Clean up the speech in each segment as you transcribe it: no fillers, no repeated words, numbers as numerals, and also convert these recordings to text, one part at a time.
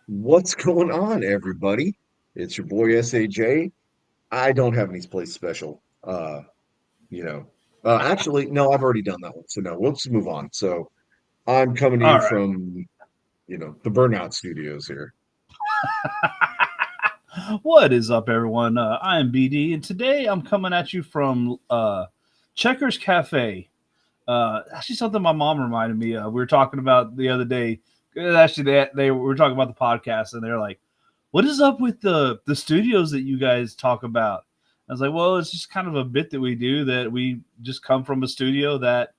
What's going on, everybody? It's your boy SAJ. I don't have any place special. You know, actually, no, I've already done that one. So no, we'll just move on. So I'm coming to All you right. from, the Burnout Studios here. What is up, everyone? I am BD, and today I'm coming at you from Checkers Cafe. Actually, something my mom reminded me of. We were talking about the other day. Actually, they were talking about the podcast, and they're like, "What is up with the studios that you guys talk about?" I was like, "Well, it's just kind of a bit that we do. That we just come from a studio that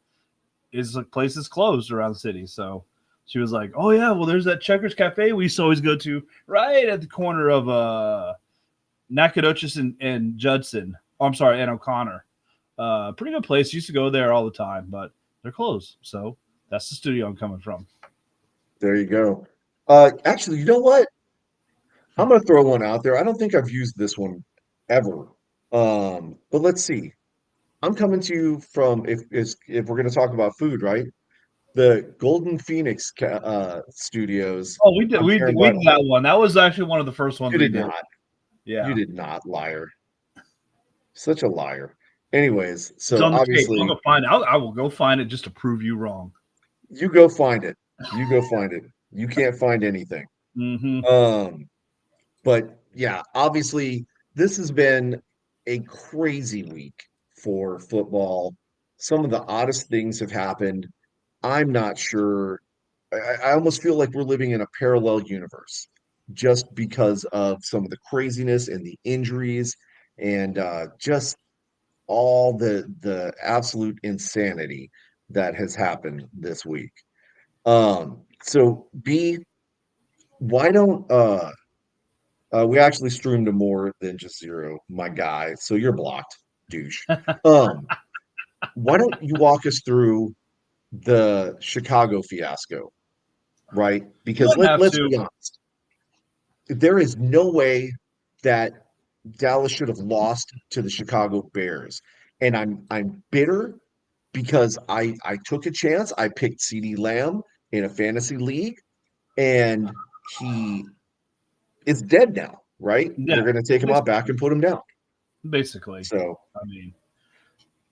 is a place that's closed around the city." So she was like, "Oh yeah, well there's that Checkers Cafe we used to always go to right at the corner of Nacogdoches and Judson. Oh, I'm sorry, and O'Connor. Pretty good place. Used to go there all the time, but they're closed. So that's the studio I'm coming from." There you go. Actually, you know what? I'm gonna throw one out there. I don't think I've used this one ever. But let's see. I'm coming to you from if we're gonna talk about food, right? The Golden Phoenix Studios Oh, we did on we did, we Turnbuckle. did that one. That was actually one of the first ones You we did did. not. You Yeah, did not, liar. Such a liar. Anyways, it's so on the tape. I'll obviously go find it. I will go find it just to prove you wrong. you go find it. You go find it. You can't find anything. Mm-hmm. Um, but yeah, obviously this has been a crazy week for football. Some of the oddest things have happened. I'm not sure. I almost feel like we're living in a parallel universe just because of some of the craziness and the injuries and just all the absolute insanity that has happened this week. So B, why don't we actually streamed to more than just zero, my guy. So you're blocked, douche. Um, why don't you walk us through the Chicago fiasco, right? You Because wouldn't have let's to. be honest, there is no way that Dallas should have lost to the Chicago Bears. And I'm bitter because I took a chance. I picked CD Lamb in a fantasy league and he is dead now, right? Yeah, They're going to take him out back and put him down. basically. So I mean,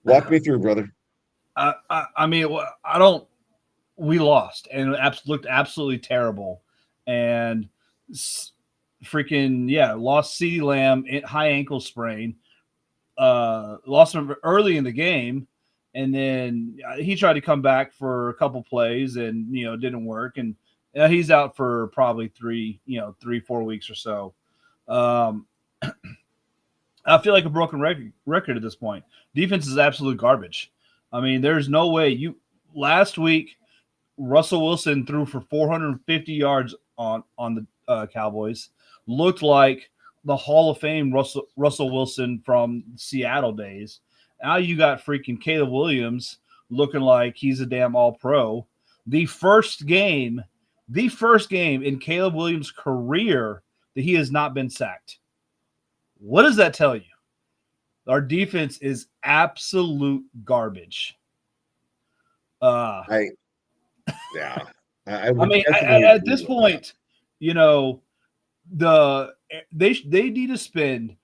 walk me through, brother. I mean, I don't. We lost and it looked absolutely terrible, and freaking yeah, lost C Lamb high ankle sprain. Lost him early in the game, and then he tried to come back for a couple plays, and didn't work, and he's out for probably 3-4 weeks or so. Um, I feel like a broken record at this point. Defense is absolute garbage. I mean, there's no way you last week Russell Wilson threw for 450 yards on the Cowboys. Looked like the Hall of Fame Russell Wilson from Seattle days. Now you got freaking Caleb Williams looking like he's a damn All Pro. The first game, the first game in Caleb Williams' career that he has not been sacked. What does that tell you? Our defense is absolute garbage. Uh, I yeah, I I would mean, definitely at agree this with that. point, you know, they need to spend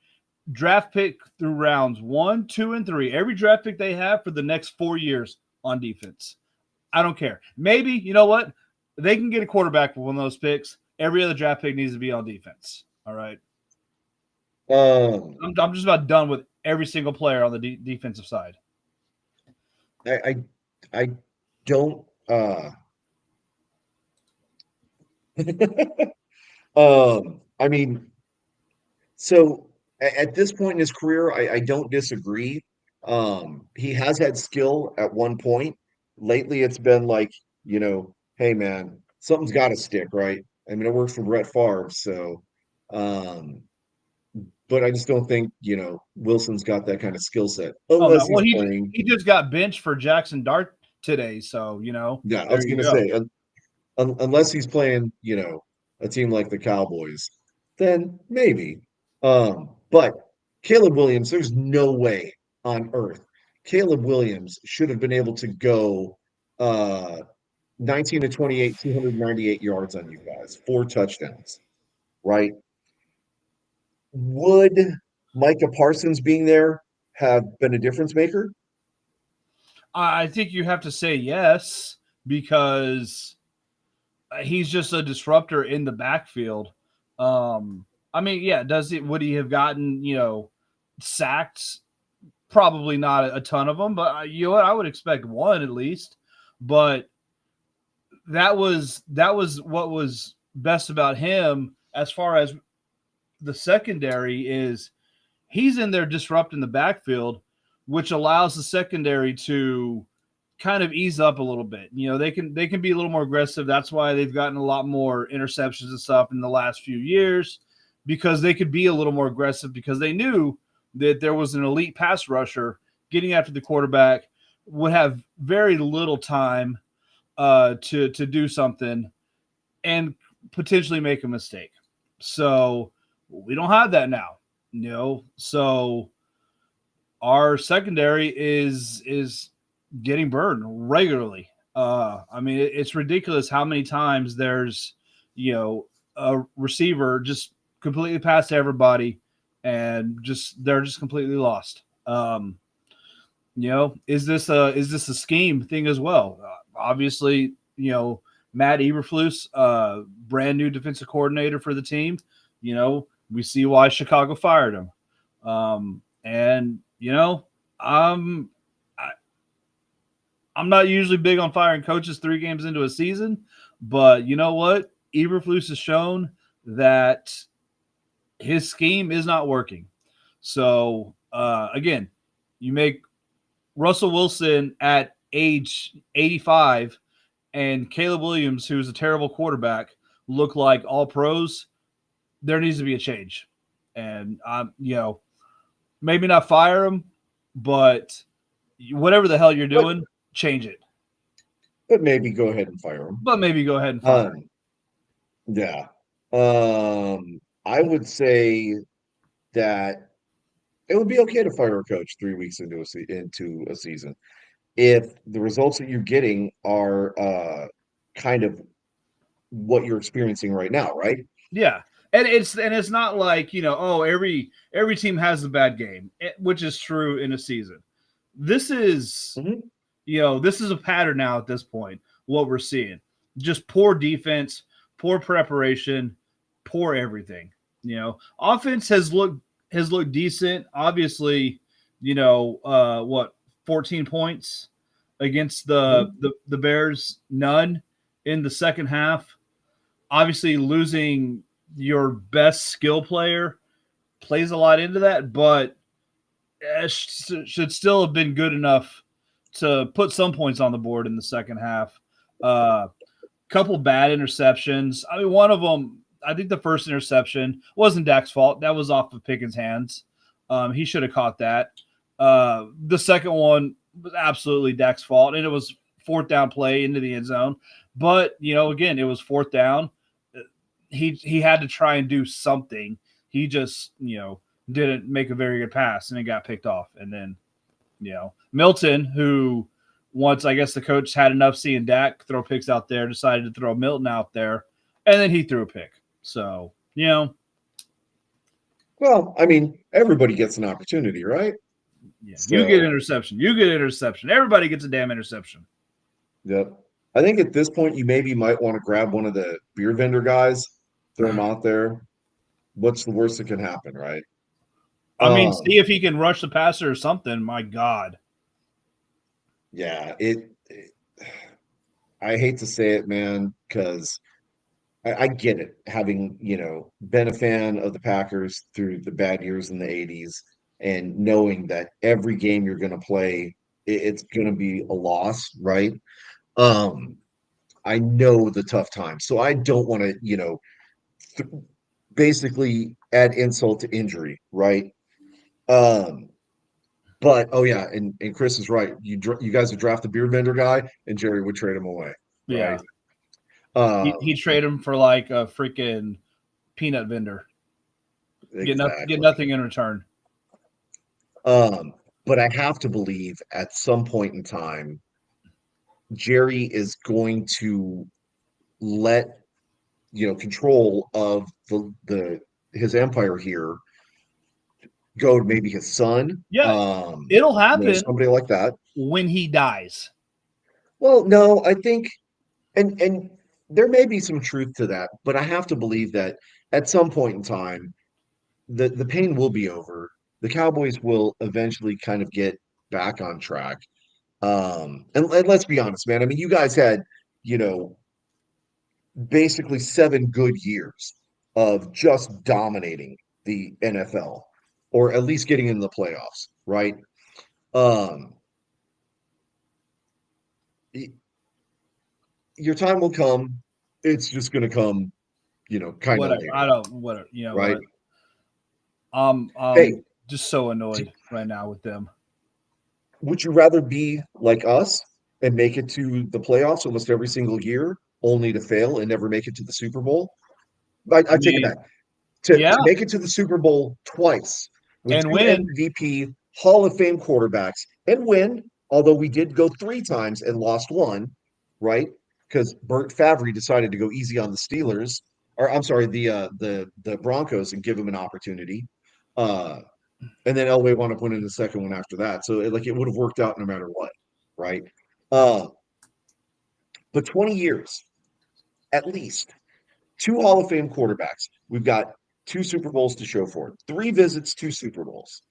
draft pick through rounds 1, 2, and 3. Every draft pick they have for the next 4 years on defense. I don't care. Maybe you know what they can get a quarterback with one of those picks. Every other draft pick needs to be on defense. All right, Um, I'm just about done with every single player on the defensive side. I I don't I mean, so at this point in his career, I don't disagree. He has had skill at one point. Lately, it's been like, hey man, something's got to stick, right? I mean, it works for Brett Favre, so um, but I just don't think, Wilson's got that kind of skill set Oh unless no, well he's playing. he just got benched for Jackson Dart today, so Yeah, I there was you gonna go. say, unless he's playing, a team like the Cowboys, then maybe. But Caleb Williams, there's no way on earth Caleb Williams should have been able to go uh 19 to 28, 298 yards on you guys, 4 touchdowns, right? Would Micah Parsons being there have been a difference maker? I think you have to say yes because he's just a disruptor in the backfield. I mean, yeah, does it? Would he have gotten sacked? Probably not a ton of them, but you know what? I would expect one at least. But that was what was best about him as far as the secondary is he's in there disrupting the backfield, which allows the secondary to kind of ease up a little bit. They can be a little more aggressive. That's why they've gotten a lot more interceptions and stuff in the last few years because they could be a little more aggressive because they knew that there was an elite pass rusher getting after the quarterback would have very little time to do something and potentially make a mistake. So we don't have that now, So our secondary is getting burned regularly. I mean, it's ridiculous how many times there's a receiver just completely past everybody, and they're just completely lost. Is this a scheme thing as well? Obviously, Matt Eberflus, brand new defensive coordinator for the team. We see why Chicago fired him. And I'm I, I'm not usually big on firing coaches 3 games into a season, but you know what? Eberflus has shown that his scheme is not working. So again, you make Russell Wilson at age 85 and Caleb Williams, who's a terrible quarterback, look like all pros. There needs to be a change, and maybe not fire him, but whatever the hell you're But doing, change it. but maybe go ahead and fire him. But maybe go ahead and fire him. Um, yeah. I would say that it would be okay to fire a coach 3 weeks into a season if the results that you're getting are kind of what you're experiencing right now, right? Yeah. And it's not like, oh, every team has a bad game, which is true in a season. This is Mhm. this is a pattern now at this point, what we're seeing. Just poor defense, poor preparation, poor everything. Offense has looked decent. Obviously, what 14 points against the, Mhm. the the Bears, none in the second half. Obviously, losing your best skill player plays a lot into that, but it should still have been good enough to put some points on the board in the second half. Couple bad interceptions. I mean, one of them, I think the first interception wasn't Dak's fault. That was off of Pickens' hands. He should have caught that. The second one was absolutely Dak's fault, and it was fourth down play into the end zone. But again, it was fourth down. He had to try and do something. He just didn't make a very good pass, and it got picked off. And then Milton, who once I guess the coach had enough seeing Dak throw picks out there, decided to throw Milton out there, and then he threw a pick. So Well, I mean, everybody gets an opportunity, right? yeah, you get So, interception. You get interception. Everybody gets a damn interception. yep. I think at this point, you maybe might want to grab one of the beer vendor guys, throw them out there. What's the worst that can happen, right? I mean, see Um, if he can rush the passer or something. My God. yeah, I hate to say it, man, because I get it, having, been a fan of the Packers through the bad years in the 80s and knowing that every game you're going to play, it's going to be a loss, right? Um, I know the tough times. So I don't want to, th basically add insult to injury, right? Um, but oh yeah, and Chris is right. You guys would draft the beer vendor guy, and Jerry would trade him away, right? Yeah. He Um, trade him for like a freaking peanut vendor. Get exactly. nothing in return. Um, but I have to believe at some point in time, Jerry is going to let control of the his empire here go to maybe his son, Yeah, it'll happen somebody like that. when he dies. Well, no, I think, and there may be some truth to that, but I have to believe that at some point in time, the pain will be over. The Cowboys will eventually kind of get back on track. And let's be honest, man. I mean, you guys had, you know, basically 7 good years of just dominating the NFL, or at least getting into the playoffs, right? Um, y- your time will come. It's just going to come, kind of Whatever. I later, don't. Whatever. You know right? what? I'm Hey, just so d- annoyed right now with them. would you rather be like us and make it to the playoffs almost every single year, only to fail and never make it to the Super Bowl? I I take it mean, back. To yeah, make it to the Super Bowl twice with and two win. MVP Hall of Fame quarterbacks and win, although we did go 3 times and lost one, right? Because Bert Favre decided to go easy on the Steelers, or I'm sorry, the Broncos, and give him an opportunity. Uh, and then Elway wound up winning the second one after that. So it would have worked out no matter what, right? Uh, but 20 years at least, 2 Hall of Fame quarterbacks. We've got 2 Super Bowls to show for it. 3 visits, 2 Super Bowls.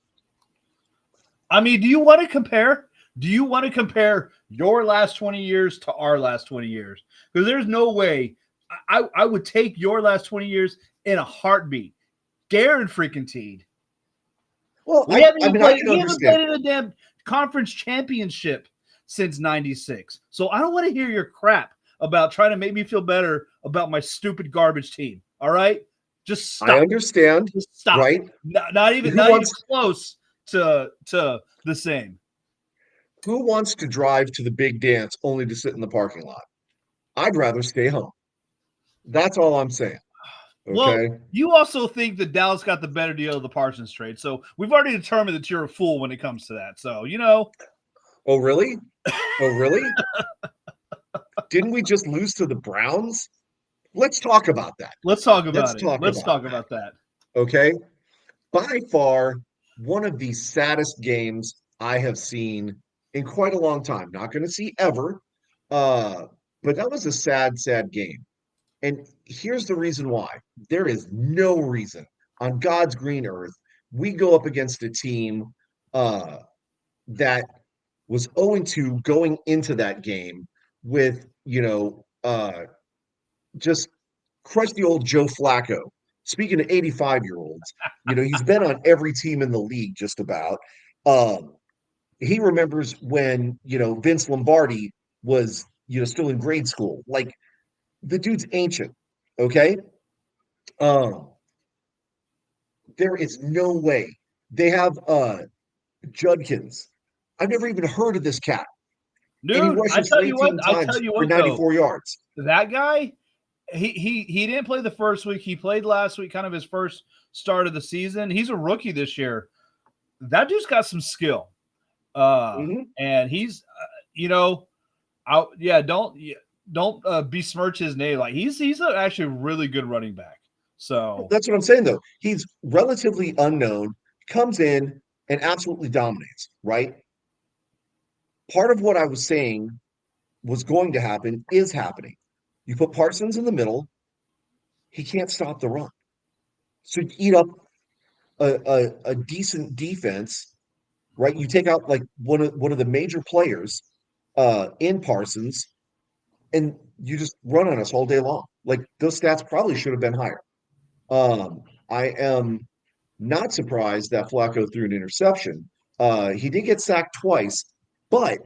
I mean, do you want to compare? Do you want to compare your last 20 years to our last 20 years? Because there's no way I would take your last 20 years in a heartbeat. Darren freaking teed. Well, We haven't I even mean, I played. can We haven't understand. played in a damn conference championship since '96. So I don't want to hear your crap about trying to make me feel better about my stupid garbage team. All right, just I stop. understand, Just stop. right? Not even Who not even wants close to the same. who wants to drive to the big dance only to sit in the parking lot? I'd rather stay home. That's all I'm saying. Well, Okay. you also think that Dallas got the better deal of the Parsons trade. So we've already determined that you're a fool when it comes to that. So, Oh, really? Oh, really? Didn't we just lose to the Browns? Let's talk about that. let's talk Let's about it. talk Let's about talk that. about that. Okay. By far, one of the saddest games I have seen in quite a long time. Not going to see ever. Uh, but that was a sad, sad game. And here's the reason why. There is no reason on God's green earth we go up against a team uh, that was 0-2 going into that game with, just crush the old Joe Flacco. Speaking of 85-year-olds, he's been on every team in the league just about. Um, he remembers when, Vince Lombardi was, still in grade school. Like, the dude's ancient, okay? Um, there is no way. They have Judkins. I've never even heard of this cat. And he Dude, I rushes for tell you what, 18 I tell times you for what though. 94 yards. That guy, he didn't play the first week. He played last week, kind of his first start of the season. He's a rookie this year. That dude's got some skill. Mhm. And he's you know, out yeah, don't besmirch his name. Like he's actually a really good running back. So That's what I'm saying, though. He's relatively unknown, comes in and absolutely dominates, right? Part of what I was saying was going to happen is happening. You put Parsons in the middle, he can't stop the run. So you eat up a decent defense, right? You take out like one of the major players in Parsons, and you just run on us all day long. Like those stats probably should have been higher. I am not surprised that Flacco threw an interception. He did get sacked twice, but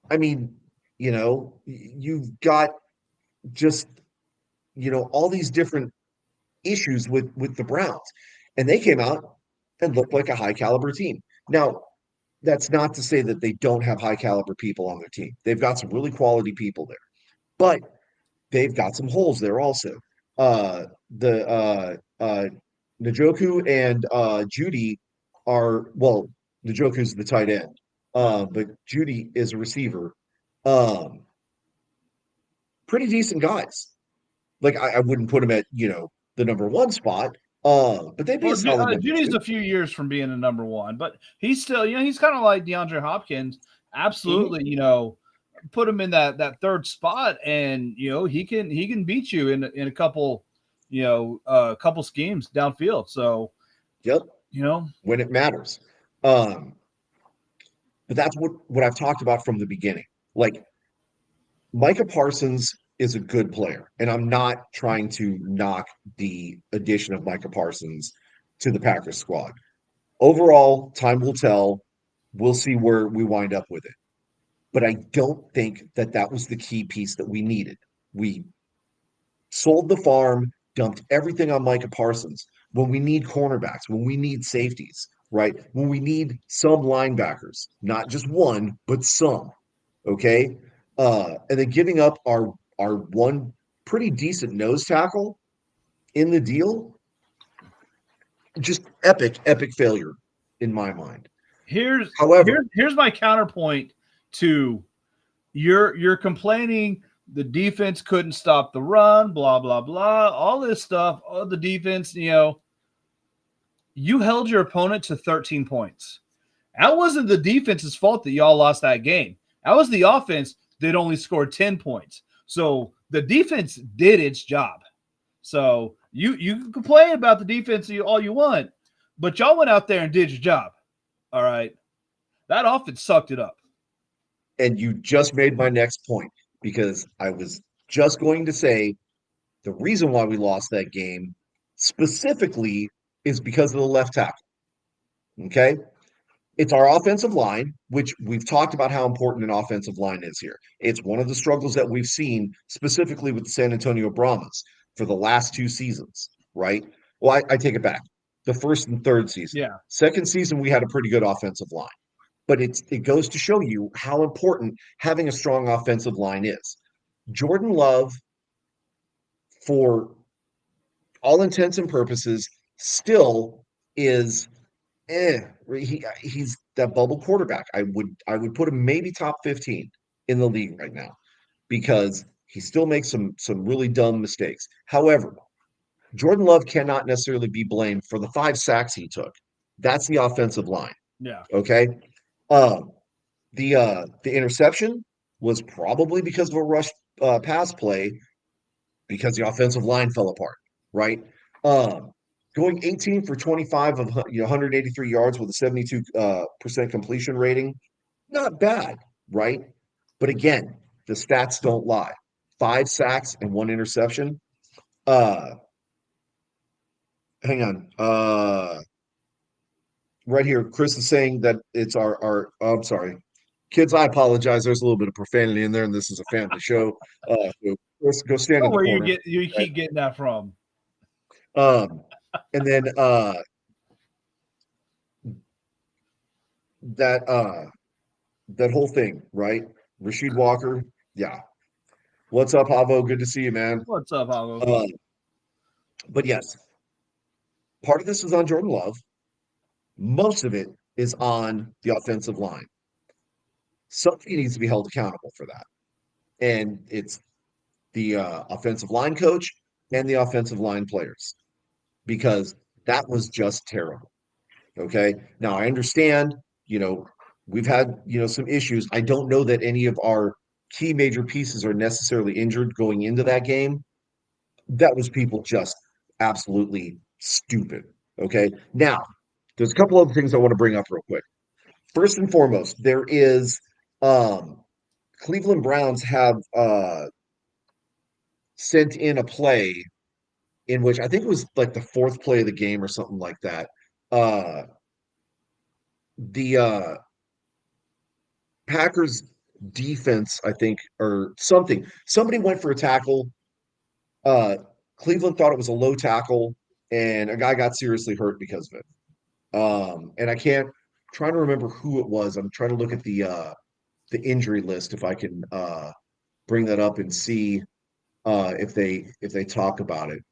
I mean, you've got just all these different issues with the Browns, and they came out and looked like a high caliber team. Now, that's not to say that they don't have high caliber people on their team. They've got some really quality people there, but they've got some holes there also. The Njoku and Judy are, well, Njoku's the tight end, yeah. but Judy is a receiver. Um, pretty decent guys. Like I wouldn't put him at, the number one spot. But they'd be Well, a solid number Judy's two. a few years from being a number one, but he's still, he's kind of like DeAndre Hopkins. Mhm. Absolutely, put him in that third spot, and he can beat you in a couple, couple schemes downfield. So Yep. you know, When it matters. Um, but that's what I've talked about from the beginning. Like Micah Parsons is a good player, and I'm not trying to knock the addition of Micah Parsons to the Packers squad. Overall, time will tell. We'll see where we wind up with it. But I don't think that that was the key piece that we needed. We sold the farm, dumped everything on Micah Parsons when we need cornerbacks, when we need safeties, right? When we need some linebackers, not just one, but some. Okay. And then giving up our one pretty decent nose tackle in the deal, just epic failure in my mind. here's However, here's my counterpoint to you're complaining the defense couldn't stop the run, blah blah blah, all this stuff. All the defense, you held your opponent to 13 points. That wasn't the defense's fault that y'all lost that game. That was the offense that only scored 10 points. So the defense did its job. So you can complain about the defense all you want, but y'all went out there and did your job. All right. That offense sucked it up. and you just made my next point because I was just going to say the reason why we lost that game specifically is because of the left tackle. Okay. It's our offensive line, which we've talked about how important an offensive line is here. It's one of the struggles that we've seen specifically with the San Antonio Brahmas for the last two seasons, right? Well, I take it back. The first and third season. Yeah. Second season, we had a pretty good offensive line. But it goes to show you how important having a strong offensive line is. Jordan Love, for all intents and purposes, still is he's that bubble quarterback. I would put him maybe top 15 in the league right now because he still makes some really dumb mistakes. However, Jordan Love cannot necessarily be blamed for the 5 sacks he took. That's the offensive line. Yeah. Okay. Um, the interception was probably because of a rush pass play because the offensive line fell apart, right? Um, Going 18 for 25 of 183 yards with a 72 percent completion rating, not bad, right? But again, the stats don't lie. 5 sacks and 1 interception. Uh, Hang on. Right here, Chris is saying that it's our oh, I'm sorry. Kids, I apologize. There's a little bit of profanity in there, and this is a family show. So Chris, go stand in Oh, the where corner. you Right? keep getting that from? And then that that whole thing, right? Rasheed Walker, yeah. What's up, Havo? Good to see you, man. What's up, Havo? Uh, but yes, part of this is on Jordan Love. Most of it is on the offensive line. Somebody needs to be held accountable for that, and it's the offensive line coach and the offensive line players because that was just terrible. Okay. Now I understand, you know, we've had, some issues. I don't know that any of our key major pieces are necessarily injured going into that game. That was people just absolutely stupid. Okay. Now, there's a couple other things I want to bring up real quick. First and foremost, there is um Cleveland Browns have sent in a play in which I think it was like the fourth play of the game or something like that. Uh the Packers defense, I think, or something. Somebody went for a tackle. Uh, Cleveland thought it was a low tackle, and a guy got seriously hurt because of it. And I can't trying to remember who it was. I'm trying to look at the injury list if I can bring that up and see if they talk about it.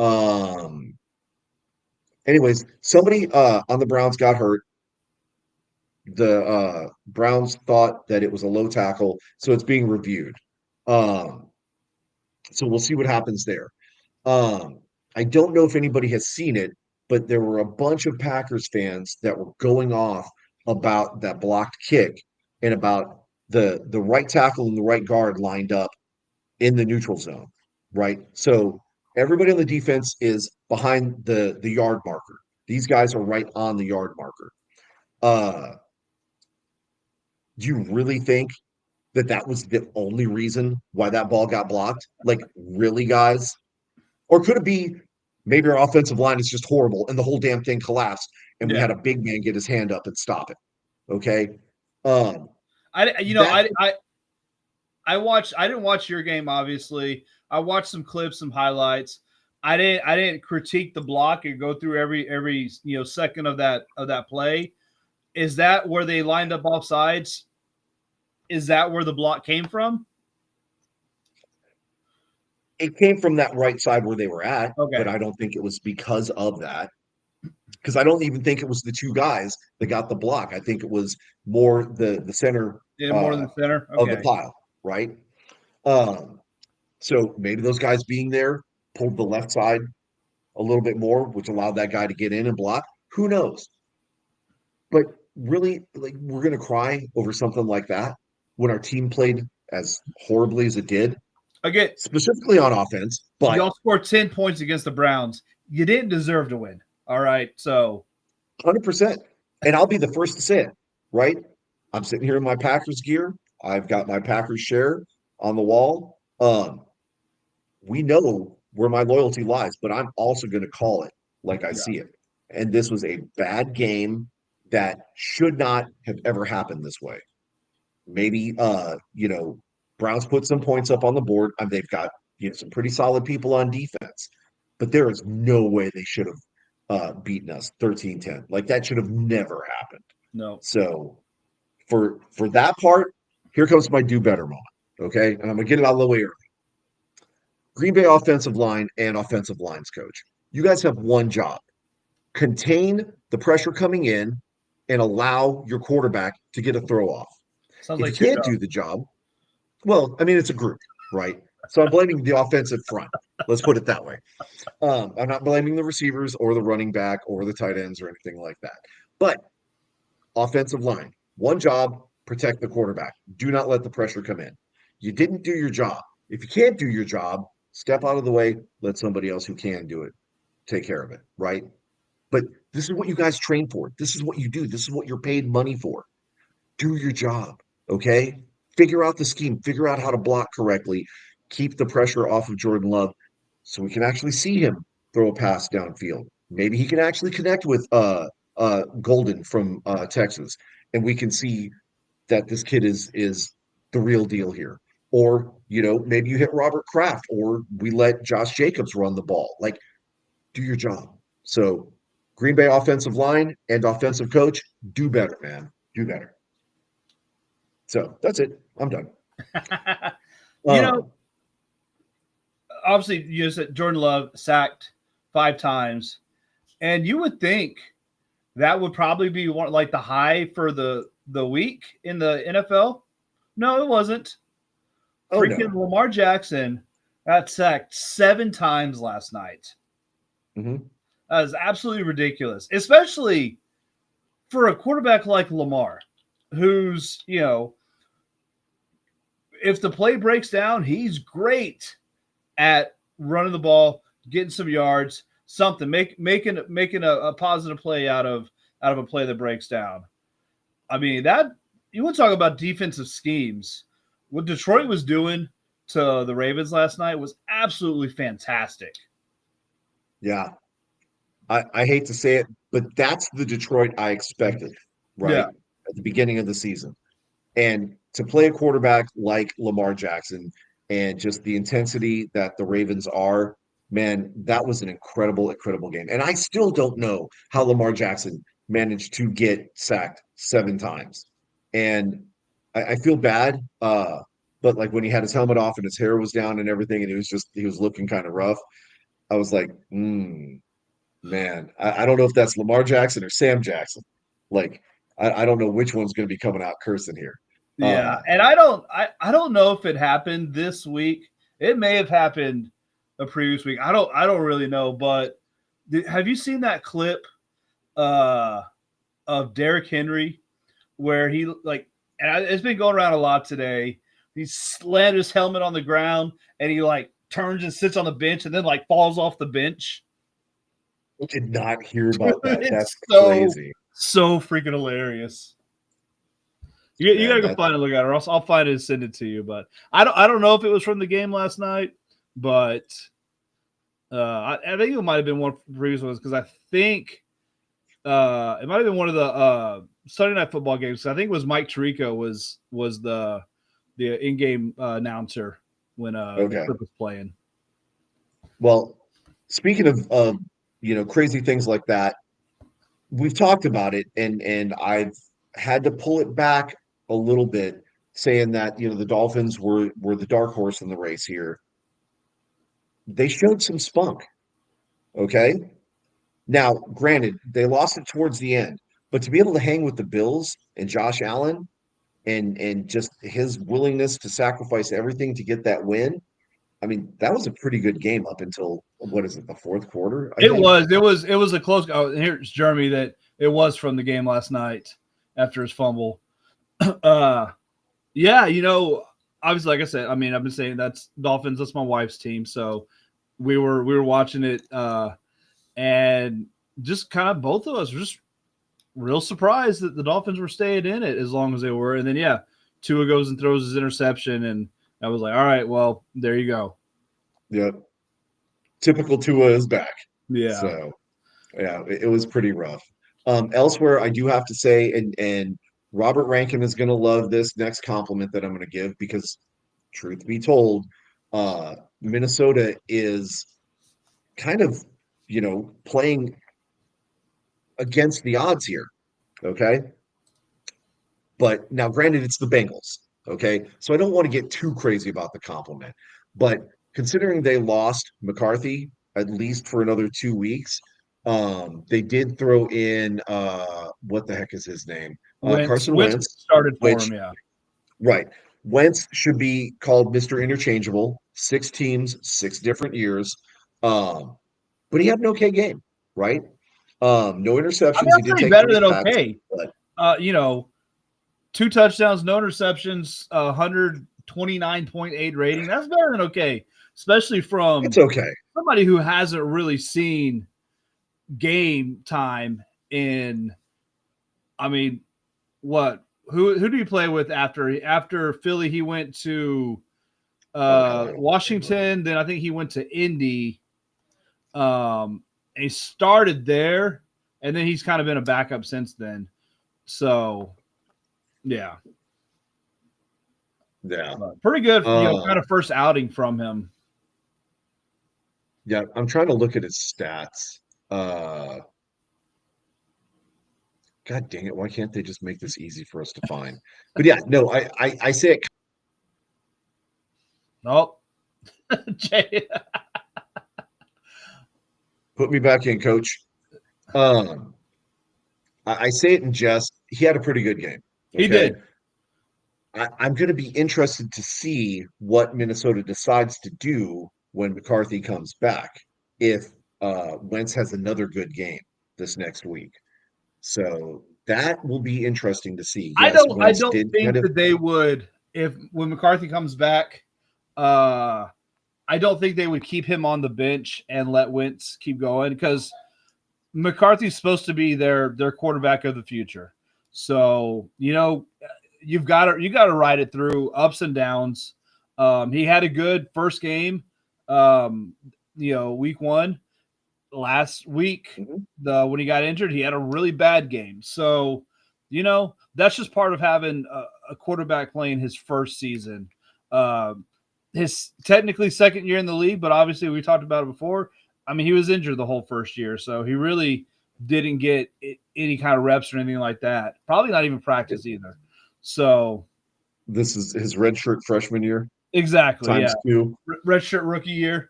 Um, Anyways, somebody on the Browns got hurt. The Browns thought that it was a low tackle, so it's being reviewed. Um, So we'll see what happens there. Um, I don't know if anybody has seen it, but there were a bunch of Packers fans that were going off about that blocked kick and about the right tackle and the right guard lined up in the neutral zone, right? So everybody on the defense is behind the yard marker. These guys are right on the yard marker. Uh, do you really think that that was the only reason why that ball got blocked? Like, really, guys? Or could it be maybe our offensive line is just horrible and the whole damn thing collapsed and we Yeah. had a big man get his hand up and stop it? Okay. Um, I you know that I didn't watch your game obviously. I watched some clips, some highlights. I didn't critique the block and go through every second of that play. Is that where they lined up off sides? Is that where the block came from? it came from that right side where they were at, but Okay. I don't think it was because of that. Because I don't even think it was the two guys that got the block. I think it was more the center Yeah, more uh, than center. of the Okay. pile, right? Um, so maybe those guys being there pulled the left side a little bit more, which allowed that guy to get in and block. Who knows? But really, like we're gonna cry over something like that when our team played as horribly as it did, Again, specifically on offense. But y'all scored 10 points against the Browns. You didn't deserve to win. All right. So 100%. And I'll be the first to say it, right? I'm sitting here in my Packers gear. I've got my Packers share on the wall. We know where my loyalty lies, but I'm also going to call it like I yeah. see it. And this was a bad game that should not have ever happened this way. Maybe Browns put some points up on the board and they've got some pretty solid people on defense. But there is no way they should have beaten us 13-10. Like that should have never happened. No. So for that part, here comes my do better moment. Okay. And I'm gonna get it out of the way early. Green Bay offensive line and offensive lines coach. You guys have one job. Contain the pressure coming in and allow your quarterback to get a throw off. Sounds If you like your can't job. do the job, well, I mean, it's a group, right? So I'm blaming the offensive front. Let's put it that way. I'm not blaming the receivers or the running back or the tight ends or anything like that. But offensive line, one job, protect the quarterback. Do not let the pressure come in. You didn't do your job. If you can't do your job, step out of the way, let somebody else who can do it take care of it, right? But this is what you guys train for. This is what you do. This is what you're paid money for. Do your job, okay? Figure out the scheme, figure out how to block correctly, keep the pressure off of Jordan Love so we can actually see him throw a pass downfield. Maybe he can actually connect with Golden from Texas, and we can see that this kid is the real deal here. Or, maybe you hit Robert Kraft, or we let Josh Jacobs run the ball. Like, do your job. So, Green Bay offensive line and offensive coach, do better, man. Do better. So that's it. I'm done. you know, Um, obviously, you said Jordan Love sacked 5 times, and you would think that would probably be one like the high for the week in the NFL. No, it wasn't. oh Freaking no. Lamar Jackson got sacked 7 times last night. Hmm. That is absolutely ridiculous, especially for a quarterback like Lamar, who's if the play breaks down, he's great at running the ball, getting some yards, something, making a positive play out of a play that breaks down. I mean, that you want to talk about defensive schemes. What Detroit was doing to the Ravens last night was absolutely fantastic. Yeah. I hate to say it, but that's the Detroit I expected, Yeah. right? At the beginning of the season. And to play a quarterback like Lamar Jackson and just the intensity that the Ravens are, man, that was an incredible, incredible game. And I still don't know how Lamar Jackson managed to get sacked 7 times. And I feel bad. But like when he had his helmet off and his hair was down and everything, and he was looking kind of rough. I was like, man, I don't know if that's Lamar Jackson or Sam Jackson. Like, I don't know which one's going to be coming out cursing here. Yeah, Uh, and I don't know if it happened this week. It may have happened a previous week. I don't really know, but have you seen that clip uh, of Derrick Henry where he like and it's been going around a lot today. He slammed his helmet on the ground and he like turns and sits on the bench and then like falls off the bench. I did not hear about that. That's It's so crazy. so freaking hilarious. You Man, gotta go that find it, look at it, or else I'll find it and send it to you. But I don't know if it was from the game last night, but I think it might have been one of the previous ones because I think it might have been one of the Sunday Night Football games. I think it was Mike Tirico was the in game announcer when the okay. clip was playing. Well, speaking of crazy things like that, we've talked about it, and I've had to pull it back a little bit, saying that the Dolphins were the dark horse in the race here. They showed some spunk. Okay. Now, granted, they lost it towards the end, but to be able to hang with the Bills and Josh Allen and just his willingness to sacrifice everything to get that win, I mean, that was a pretty good game up until what is it, the fourth quarter, I It think. was it was a close. Oh, here's Jeremy that it was from the game last night after his fumble. Uh, yeah, obviously, like I said, I mean, I've been saying that's Dolphins. That's my wife's team, so we were watching it, and just kind of both of us were just real surprised that the Dolphins were staying in it as long as they were. And then yeah, Tua goes and throws his interception, and I was like, all right, well, there you go. Yep. Typical Tua is back. Yeah, So yeah, it was pretty rough. Elsewhere, I do have to say, and Robert Rankin is going to love this next compliment that I'm going to give because, truth be told, Minnesota is kind of, playing against the odds here. Okay. But now, granted, it's the Bengals. Okay. So I don't want to get too crazy about the compliment. But considering they lost McCarthy at least for another 2 weeks, they did throw in what the heck is his name? Carson Wentz Wentz, started for which him. Yeah, right. Wentz should be called Mr. Interchangeable, 6 teams, 6 different years. Um, but he had an okay game, right? No I mean interceptions. He that's did pretty take better three than sacks, okay. but 2 touchdowns, no interceptions, 129.8 rating. That's better than okay, especially it's from okay. somebody who hasn't really seen game time in. I mean, what? Who do you play with after Philly? He went to Oh hell, I don't remember. Washington. Then I think he went to Indy. He started there, and then he's kind of been a backup since then. So yeah, Yeah. but pretty good. Um, Kind of first outing from him. yeah, I'm trying to look at his stats. Uh, God dang it, why can't they just make this easy for us to find? But yeah, no, I say it. Nope. Jay, Put me back in, coach. Um, I say it in jest. He had a pretty good game. he Okay. did. I'm going to be interested to see what Minnesota decides to do when McCarthy comes back. If Wentz has another good game this next week. So that will be interesting to see. I Yes, don't. I Wentz don't did kind think of. that they would if when McCarthy comes back. Uh, I don't think they would keep him on the bench and let Wentz keep going because McCarthy's supposed to be their quarterback of the future. So you got to ride it through ups and downs. He had a good first game. Um, week one last week. Mhm. When he got injured, he had a really bad game. So that's just part of having a quarterback playing his first season. Um, his technically second year in the league, but obviously we talked about it before. I mean, he was injured the whole first year, so he really didn't get any kind of reps or anything like that. Probably not even practice either. So This is his redshirt freshman year exactly, yeah, times two. redshirt rookie year.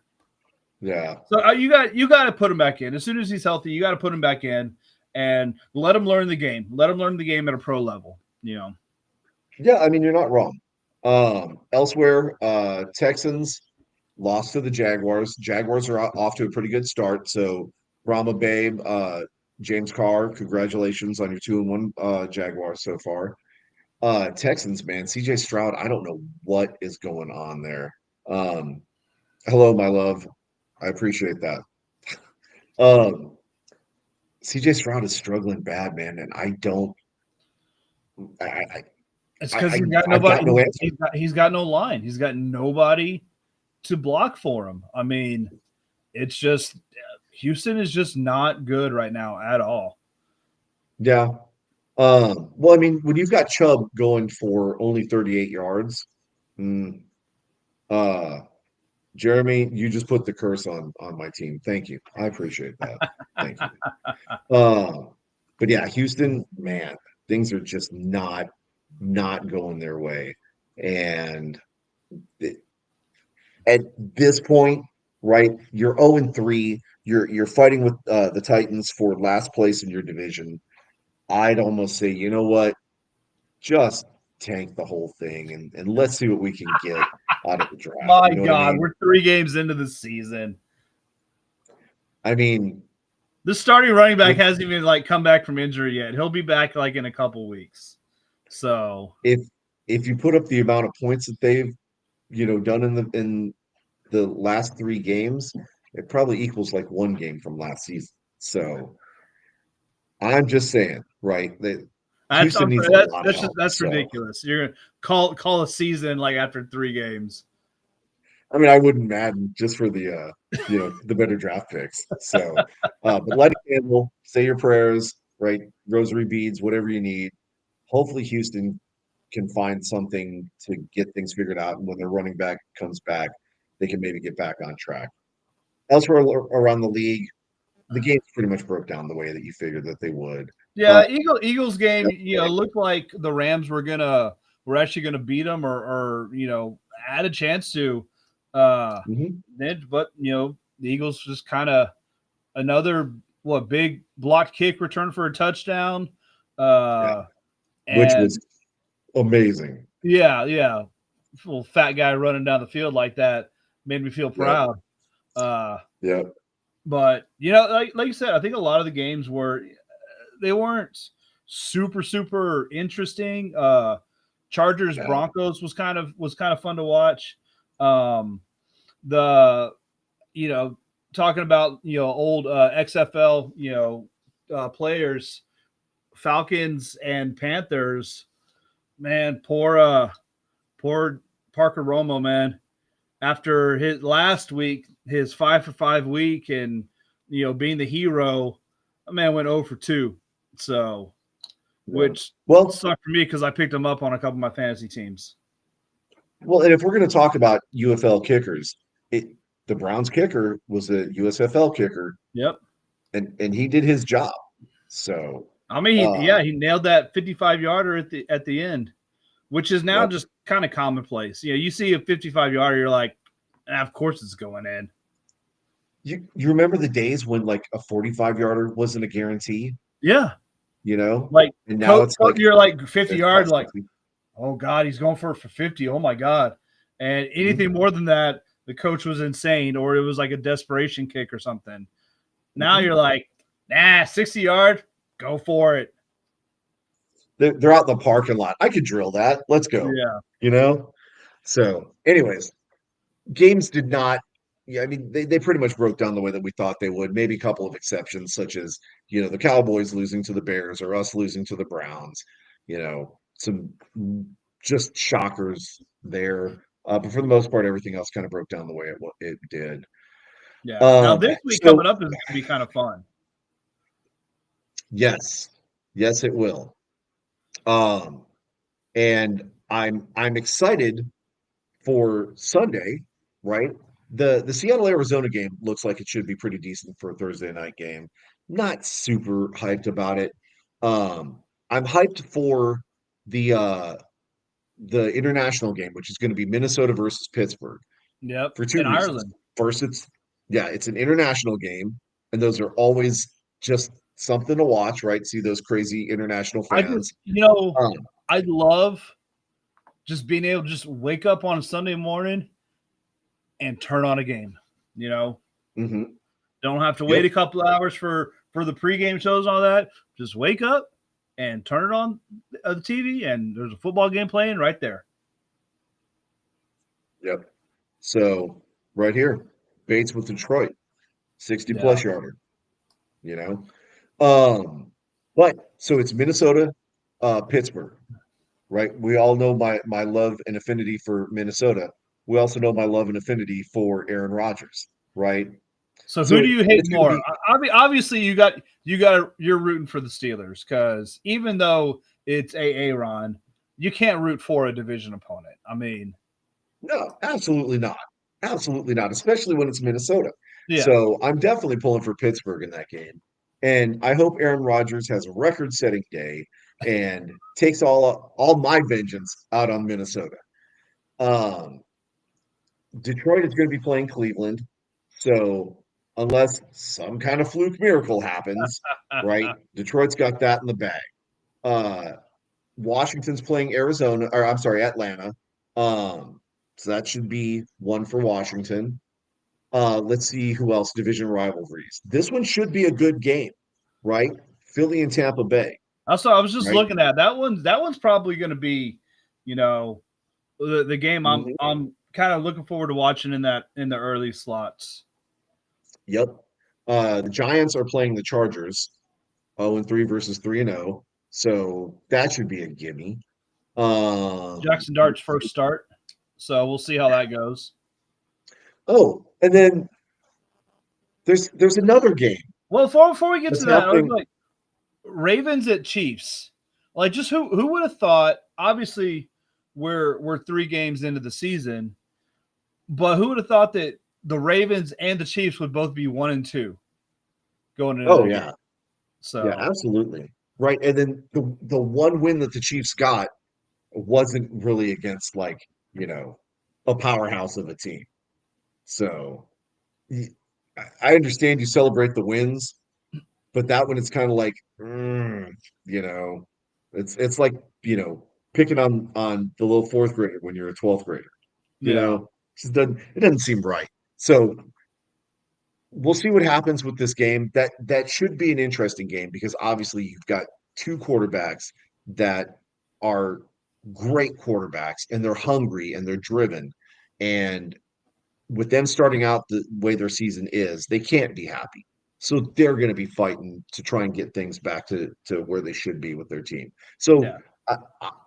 Yeah. So you got to put him back in as soon as he's healthy. You got to put him back in and let him learn the game. Let him learn the game at a pro level. Yeah, I mean, you're not wrong. Elsewhere, Texans. lost to the Jaguars. Jaguars are off to a pretty good start. So Brahma Babe, James Carr, congratulations on your 2-1 Jaguars so far. Texans, man, CJ Stroud, I don't know what is going on there. Um, hello, my love. I appreciate that. Um, CJ Stroud is struggling bad, man, and I don't I I It's I, because I he's got I've got nobody. no answer. He's got no line. He's got nobody to block for him. I mean, it's just Houston is just not good right now at all. Yeah. Well, I mean, when you've got Chubb going for only 38 yards, mm, uh, Jeremy, you just put the curse on my team. Thank you. I appreciate that. Thank you. But yeah, Houston, man, things are just not going their way. And it, at this point, right, you're 0-3. You're fighting with the Titans for last place in your division. I'd almost say, you know what? Just tank the whole thing and let's see what we can get out of the draft. My You know what I God, mean? we're 3 games into the season. I mean, The starting running back if hasn't even like come back from injury yet. He'll be back like in a couple weeks. So if if you put up the amount of points that they've, done in the last 3 games, it probably equals like one game from last season. So I'm just saying, right? That Houston I'm needs sorry, a lot of help. that's So ridiculous. You're gonna call a season like after 3 games. I mean, I wouldn't Madden just for the better draft picks. So, but light a candle, say your prayers, right? Rosary beads, whatever you need. Hopefully, Houston can find something to get things figured out, and when their running back comes back, they can maybe get back on track. Elsewhere around the league, the games pretty much broke down the way that you figured that they would. Uh, Yeah, Eagles game, looked like the Rams were actually gonna beat them or had a chance to. mhm, But the Eagles just kind of another big blocked kick return for a touchdown. yeah, Uh, which was and amazing. yeah, little fat guy running down the field like that made me feel Yep, proud. Uh, yep, but like you said, I think a lot of the games were they weren't super interesting. Chargers yeah, Broncos was kind of fun to watch. Um, the talking about old XFL players, Falcons and Panthers. Man, poor Parker Romo, man. After his last week, his 5 for 5 week, and being the hero, a man went 0 for 2. So, yeah. which Well, sucked for me because I picked him up on a couple of my fantasy teams. and if we're going to talk about UFL kickers, it the Browns kicker was a USFL kicker, Yep. and he did his job. So, I mean, uh, he nailed that 55-yarder at the end, which is now yep. just kind of commonplace. You see a 55-yarder, you're like, of course it's going in. You remember the days when like a 45 yarder wasn't a guarantee, Yeah, you know, like and now it's like you're like 50 it's about yard, like 60. oh god, he's going for 50. Oh my god, and anything Mhm, more than that, the coach was insane, or it was like a desperation kick or something. Now mhm. you're like, 60-yard, go for it. They're out in the parking lot. I could drill that. Let's go. Yeah, You know. So, anyways, games did not. Yeah, I mean, they pretty much broke down the way that we thought they would. Maybe a couple of exceptions, such as the Cowboys losing to the Bears or us losing to the Browns. Some just shockers there. But for the most part, everything else kind of broke down the way it did. yeah. Now this week coming So up is going to be kind of fun. yes, yes, it will. Um, and I'm excited for Sunday, right? The Seattle Arizona game looks like it should be pretty decent for a Thursday night game. Not super hyped about it. I'm hyped for the uh the international game, which is going to be Minnesota versus Pittsburgh Yep, for two in reasons. Ireland. First, it's an international game, and those are always just something to watch, right? See those crazy international I just, fans. Um, I love just being able to just wake up on a Sunday morning and turn on a game. You know, Hmm. don't have to wait Yep. a couple of hours for the pregame shows and all that. Just wake up and turn it on the TV, and there's a football game playing right there. Yep. So right here, Bates with Detroit, 60 Yeah. plus yarder, you know. But so it's Minnesota, Pittsburgh, right? We all know my love and affinity for Minnesota. We also know my love and affinity for Aaron Rodgers, right? So who do So you hate it's going to more? be Obviously, you're rooting for the Steelers because even though it's Aaron, you can't root for a division opponent. I mean, no, absolutely not. Absolutely not, especially when it's Minnesota. yeah, So I'm definitely pulling for Pittsburgh in that game. And I hope Aaron Rodgers has a record-setting day and takes all my vengeance out on Minnesota. Um, Detroit is going to be playing Cleveland. So unless some kind of fluke miracle happens, right? Detroit's got that in the bag. Uh, Washington's playing Arizona, or I'm sorry, Atlanta. So that should be one for Washington. Let's see who else, division rivalries. This one should be a good game, right? Philly and Tampa Bay, I was just right? looking at that one. That one's probably going to be, you know, the game Mhm. I'm kind of looking forward to watching in the early slots. Yep. The Giants are playing the Chargers, 0-3 versus 3-0. So that should be a gimme. Jackson Dart's first start, so we'll see how that goes. oh, and then there's another game Well, before we get to that's that, I was happening. like Ravens at Chiefs. Like, just who would have thought? Obviously, we're 3 games into the season, but who would have thought that the Ravens and the Chiefs would both be 1-2 going into Oh that game? yeah, yeah, So absolutely. Right. And then the one win that the Chiefs got wasn't really against like, you know, a powerhouse of a team. So y- I understand you celebrate the wins, but that one it's kind of like, you know, it's like, you know, picking on the little fourth grader when you're a 12th grader, you yeah, know, it doesn't seem right. So we'll see what happens with this game. That should be an interesting game because obviously you've got two quarterbacks that are great quarterbacks and they're hungry and they're driven. And with them starting out the way their season is, they can't be happy. So they're going to be fighting to try and get things back to where they should be with their team. So yeah.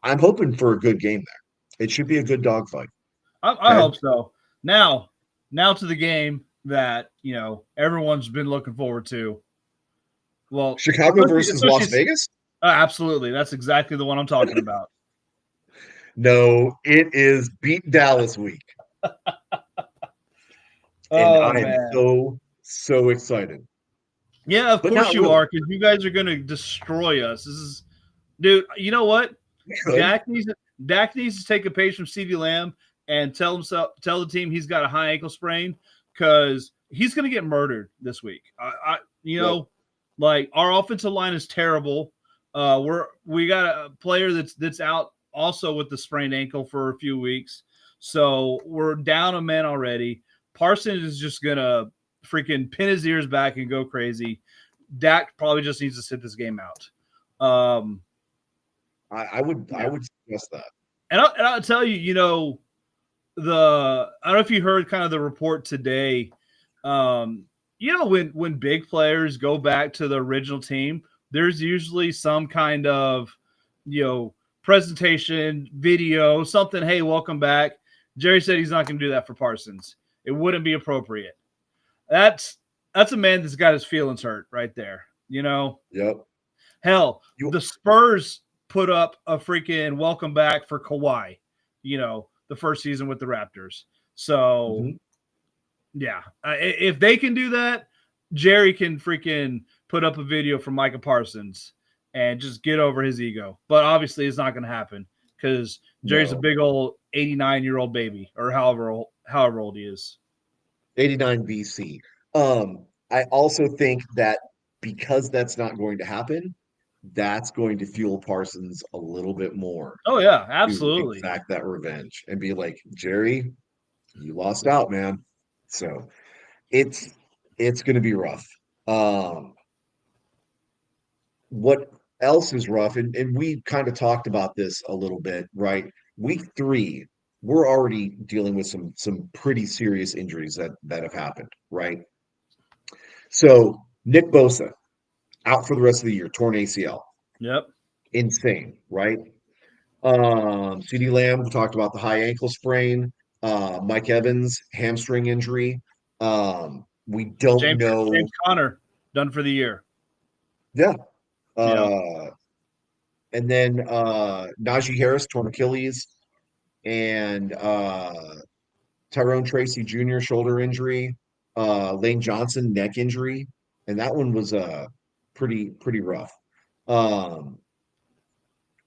I'm hoping for a good game there. It should be a good dogfight. I Okay. hope so. Now, now to the game that everyone's been looking forward to. Well, Chicago versus Las Vegas? absolutely, that's exactly the one I'm talking about. No, it is beat Dallas week. And Oh I am man. so excited, Yeah, of but course not you really. are, because you guys are going to destroy us. This is, dude. You know what? We could. Dak needs to, Dak needs to take a page from CeeDee Lamb and tell the team he's got a high ankle sprain because he's going to get murdered this week. You Yep. know, like our offensive line is terrible. We got a player that's out also with the sprained ankle for a few weeks, so we're down a man already. Parsons is just gonna freaking pin his ears back and go crazy. Dak probably just needs to sit this game out. Um, I yeah, would suggest that. and I'll tell you, I don't know if you heard kind of the report today. Um, when big players go back to the original team, there's usually some kind of you know presentation, video, something. Hey, welcome back. Jerry said he's not going to do that for Parsons. It wouldn't be appropriate. That's that's a man that's got his feelings hurt right there. Yep. Hell, You the Spurs put up a freaking welcome back for Kawhi, the first season with the Raptors. So, mhm. yeah, if they can do that, Jerry can freaking put up a video from Micah Parsons and just get over his ego. But obviously, it's not going to happen because Jerry's a No. big old 89-year-old baby or however old he is. 89 BC. I also think that because that's not going to happen, that's going to fuel Parsons a little bit more Oh yeah, to absolutely. exact that revenge and be like, Jerry, you lost out, man. So it's it's going to be rough. Um, what else is rough? And we kind of talked about this a little bit, right? Week three, we're already dealing with some pretty serious injuries that have happened, right? So Nick Bosa out for the rest of the year, torn ACL, Yep. insane, right? CD Lamb, we talked about the high ankle sprain. Mike Evans, hamstring injury. We don't James know. Conner done for the year. Yeah. Yep. Uh, and then Najee Harris, torn Achilles, and Tyrone Tracy Jr., shoulder injury. Lane Johnson, neck injury. And that one was pretty rough. Um,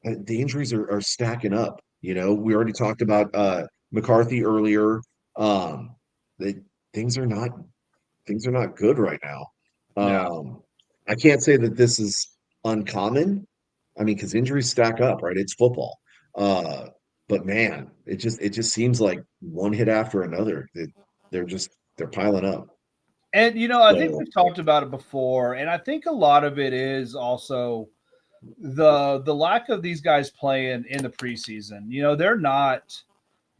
the injuries are stacking up. You know, we already talked about McCarthy earlier. Um, the, things are not things are not good right now. Yeah. I can't say that this is uncommon. I mean, because injuries stack up, right? It's football. Uh, but man, it just seems like one hit after another. They're just they're piling up. And I think So we've talked about it before, and I think a lot of it is also the lack of these guys playing in the preseason.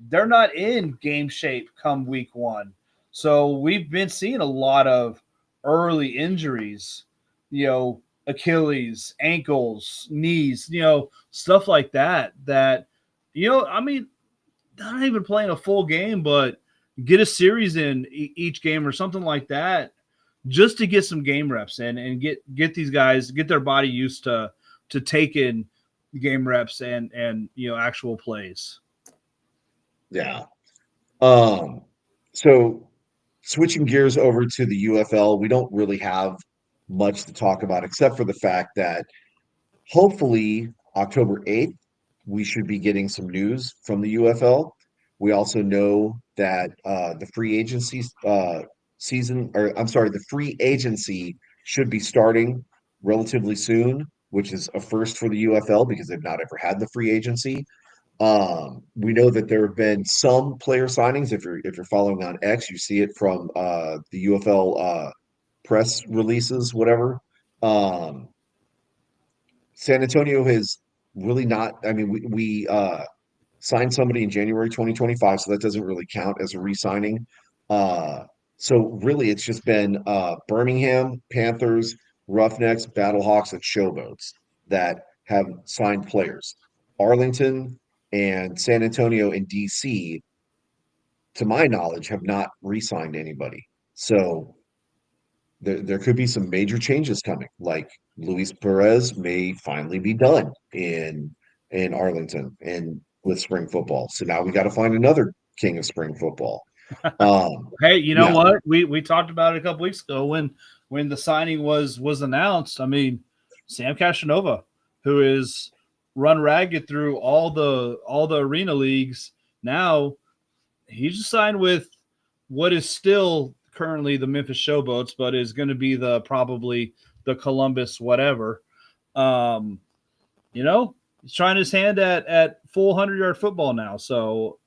They're not in game shape come week one. So we've been seeing a lot of early injuries, Achilles, ankles, knees, stuff like that. I mean, not even playing a full game, but get a series in each game or something like that, just to get some game reps in and get these guys get their body used to taking game reps and actual plays. yeah. Um, so switching gears over to the UFL, we don't really have much to talk about except for the fact that hopefully October 8th, we should be getting some news from the UFL. We also know that the free agency season, or I'm sorry, the free agency should be starting relatively soon, which is a first for the UFL because they've not ever had the free agency. We know that there have been some player signings. If you're following on X, you see it from the UFL press releases, whatever. Um, San Antonio has really not. I mean, we signed somebody in January 2025, so that doesn't really count as a re-signing. Uh, so really, it's just been Birmingham, Panthers, Roughnecks, Battlehawks, and Showboats that have signed players. Arlington and San Antonio and DC, to my knowledge, have not re-signed anybody. So there could be some major changes coming. Like Luis Perez may finally be done in Arlington and with spring football. So now we got to find another king of spring football. Hey, you know Yeah, what? We talked about it a couple weeks ago when the signing was announced. I mean, Sam Casanova, who is run ragged through all the arena leagues, now he just signed with what is still currently the Memphis Showboats, but is going to be the probably the Columbus whatever. Um, he's trying his hand at full 100-yard football now. So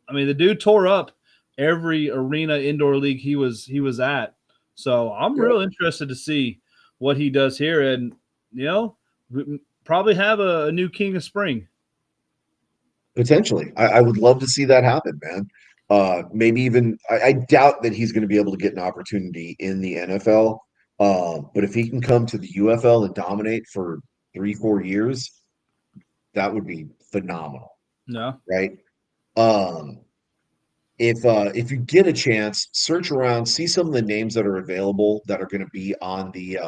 I mean, the dude tore up every arena indoor league he was at. So I'm yeah, real interested to see what he does here, and you know, probably have a new king of spring. potentially. I would love to see that happen, man. Maybe even I doubt that he's going to be able to get an opportunity in the NFL. But if he can come to the UFL and dominate for 3, 4 years, that would be phenomenal, No, right? Um, if you get a chance, search around, see some of the names that are available that are going to be on the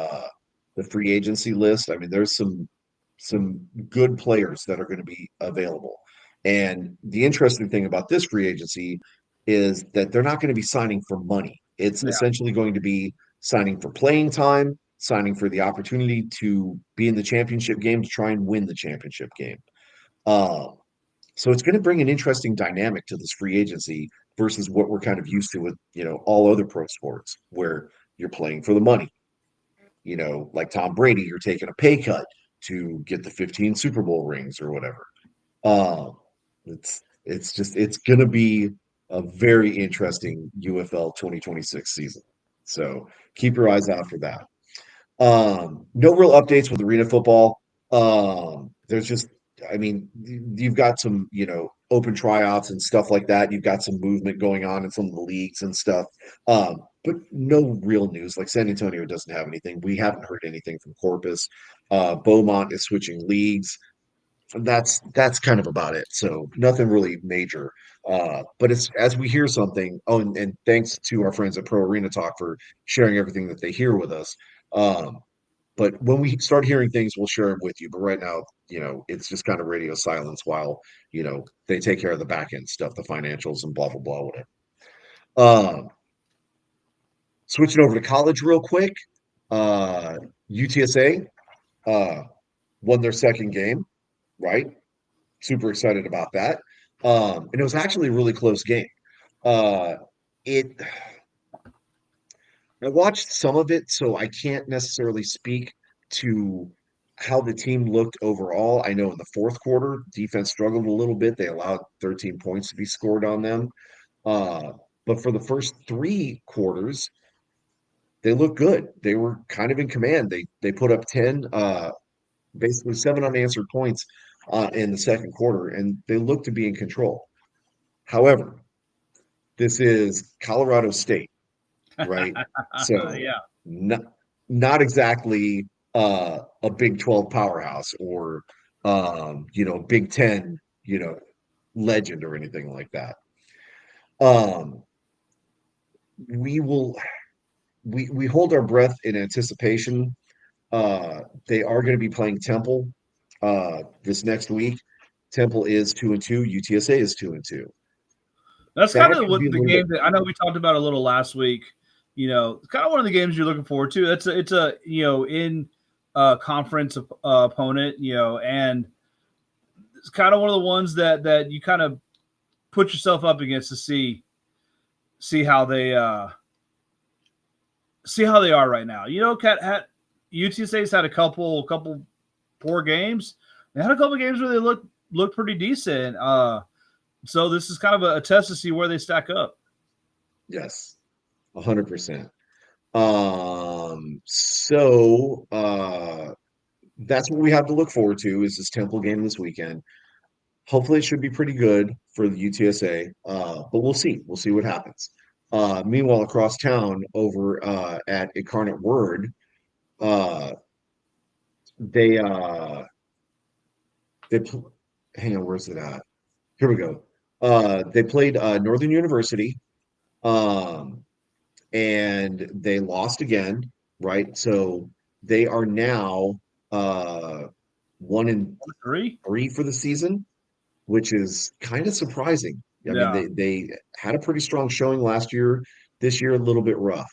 free agency list. I mean, there's some good players that are going to be available. And the interesting thing about this free agency is that they're not going to be signing for money. It's yeah, essentially going to be signing for playing time, signing for the opportunity to be in the championship game to try and win the championship game. Um, so it's going to bring an interesting dynamic to this free agency versus what we're kind of used to with, all other pro sports where you're playing for the money. Like Tom Brady, you're taking a pay cut to get the 15 Super Bowl rings or whatever. It's going to be a very interesting UFL 2026 season. So keep your eyes out for that. No real updates with arena football. There's just, I mean, you've got some, open tryouts and stuff like that. You've got some movement going on in some of the leagues and stuff. But no real news. Like San Antonio doesn't have anything. We haven't heard anything from Corpus. Beaumont is switching leagues. That's kind of about it. So nothing really major. But it's as we hear something. Oh, and thanks to our friends at Pro Arena Talk for sharing everything that they hear with us. Um, but when we start hearing things, we'll share them with you. But right now, it's just kind of radio silence while, they take care of the back end stuff, the financials and blah, blah, blah, whatever. Um, Switching over to college real quick. UTSA uh, won their second game, right? Super excited about that. And it was actually a really close game. Uh, it I watched some of it, so I can't necessarily speak to how the team looked overall. I know in the fourth quarter, defense struggled a little bit. They allowed 13 points to be scored on them. Uh, but for the first three quarters, they looked good. They were kind of in command. They put up 10, basically seven unanswered points in the second quarter, and they looked to be in control. However, this is Colorado State, right? So Yeah. not not exactly a Big 12 powerhouse or Big 10, legend or anything like that. Um, we will we hold our breath in anticipation. They are going to be playing Temple this next week. Temple is 2-2. UTSA is 2-2. That's kind That of could be what a the little bit. game that I know we talked about a little last week. It's kind of one of the games you're looking forward to. It's a in conference opponent, and it's kind of one of the ones that you kind of put yourself up against to see how they are right now. UTSA's had a couple poor games. They had a couple games where they look pretty decent. So this is kind of a test to see where they stack up. Yes, 100%. So that's what we have to look forward to is this Temple game this weekend. Hopefully it should be pretty good for the UTSA. But we'll see. We'll see what happens. Meanwhile, across town over at Incarnate Word, uh they they pl- hang on, where's it at? Here we go. They played Northern University. Um and they lost again, right? So they are now uh 3. 1-3 for the season, which is kind of surprising. I mean, Yeah. they had a pretty strong showing last year. This year, a little bit rough.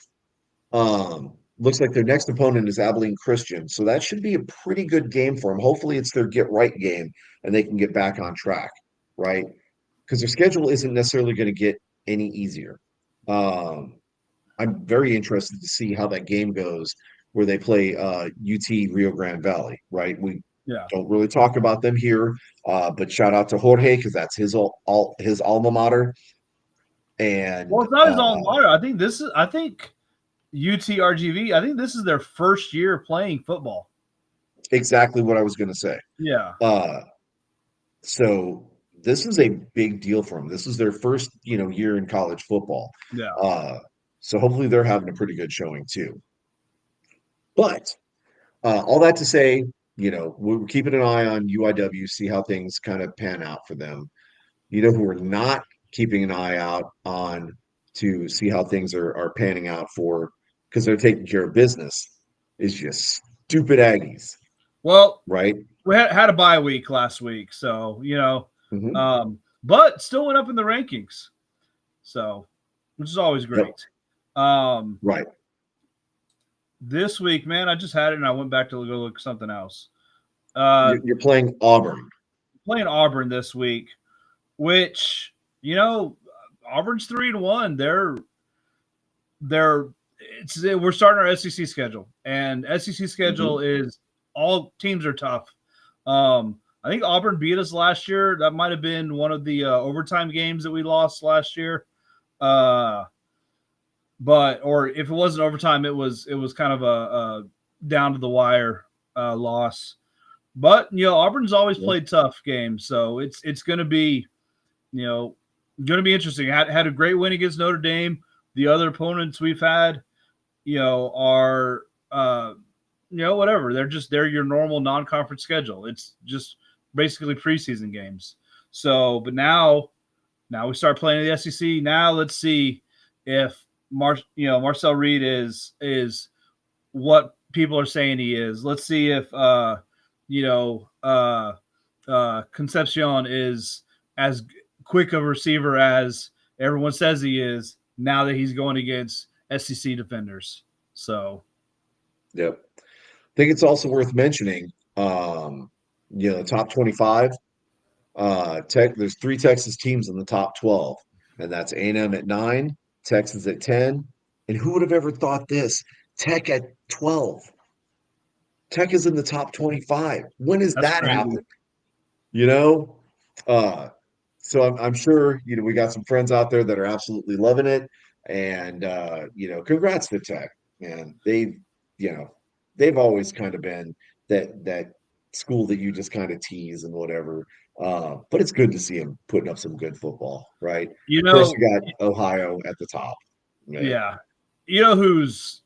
Looks like their next opponent is Abilene Christian, so that should be a pretty good game for them. Hopefully, it's their get right game and they can get back on track, right? Because their schedule isn't necessarily going to get any easier. Um, I'm very interested to see how that game goes where they play UT Rio Grande Valley, right? We Yeah. don't really talk about them here, but shout out to Jorge because that's his alma mater. Well, And it's not his own matter. I think UTRGV. I think this is their first year playing football. exactly what I was going to say. Yeah. Uh, so this is a big deal for them. This is their first, year in college football. Yeah. Uh, so hopefully they're having a pretty good showing too. But all that to say, we're keeping an eye on UIW, see how things kind of pan out for them. Who are not keeping an eye out on to see how things are panning out for because they're taking care of business is just stupid Aggies, Well, right? we had a bye week last week, so Hmm. but still went up in the rankings. So, which is always Yep. great. Um, Right. this week, man, I just had it and I went back to go look something else. Uh, You're playing Auburn. Playing Auburn this week, which Auburn's 3-1. We're starting our SEC schedule, and SEC schedule Hmm. is all teams are tough. Um, I think Auburn beat us last year. That might have been one of the overtime games that we lost last year. Uh, but or if it wasn't overtime, it was kind of a down to the wire loss. But Auburn's always Yeah. played tough games, so it's going to be you know going to be interesting. Had a great win against Notre Dame. The other opponents we've had, are whatever. They're your normal non-conference schedule. It's just basically preseason games. So, but now we start playing the SEC. Now let's see if Marcel Reed is what people are saying he is. Let's see if you know Concepcion is as quick of a receiver as everyone says he is. Now that he's going against SEC defenders, so Yep. I think it's also worth mentioning, the top 25. There's three Texas teams in the top 12, and that's A&M at 9, Texas at 10. And who would have ever thought this? Tech at 12. Tech is in the top 25. When has that's that crazy. happened? You know? Uh, so I'm sure, we got some friends out there that are absolutely loving it. And congrats to Tech, man. You know, they've always kind of been that school that you just kind of tease and whatever. But it's good to see them putting up some good football, right? You Of course, know, you got Ohio at the top. Yeah. yeah. Who's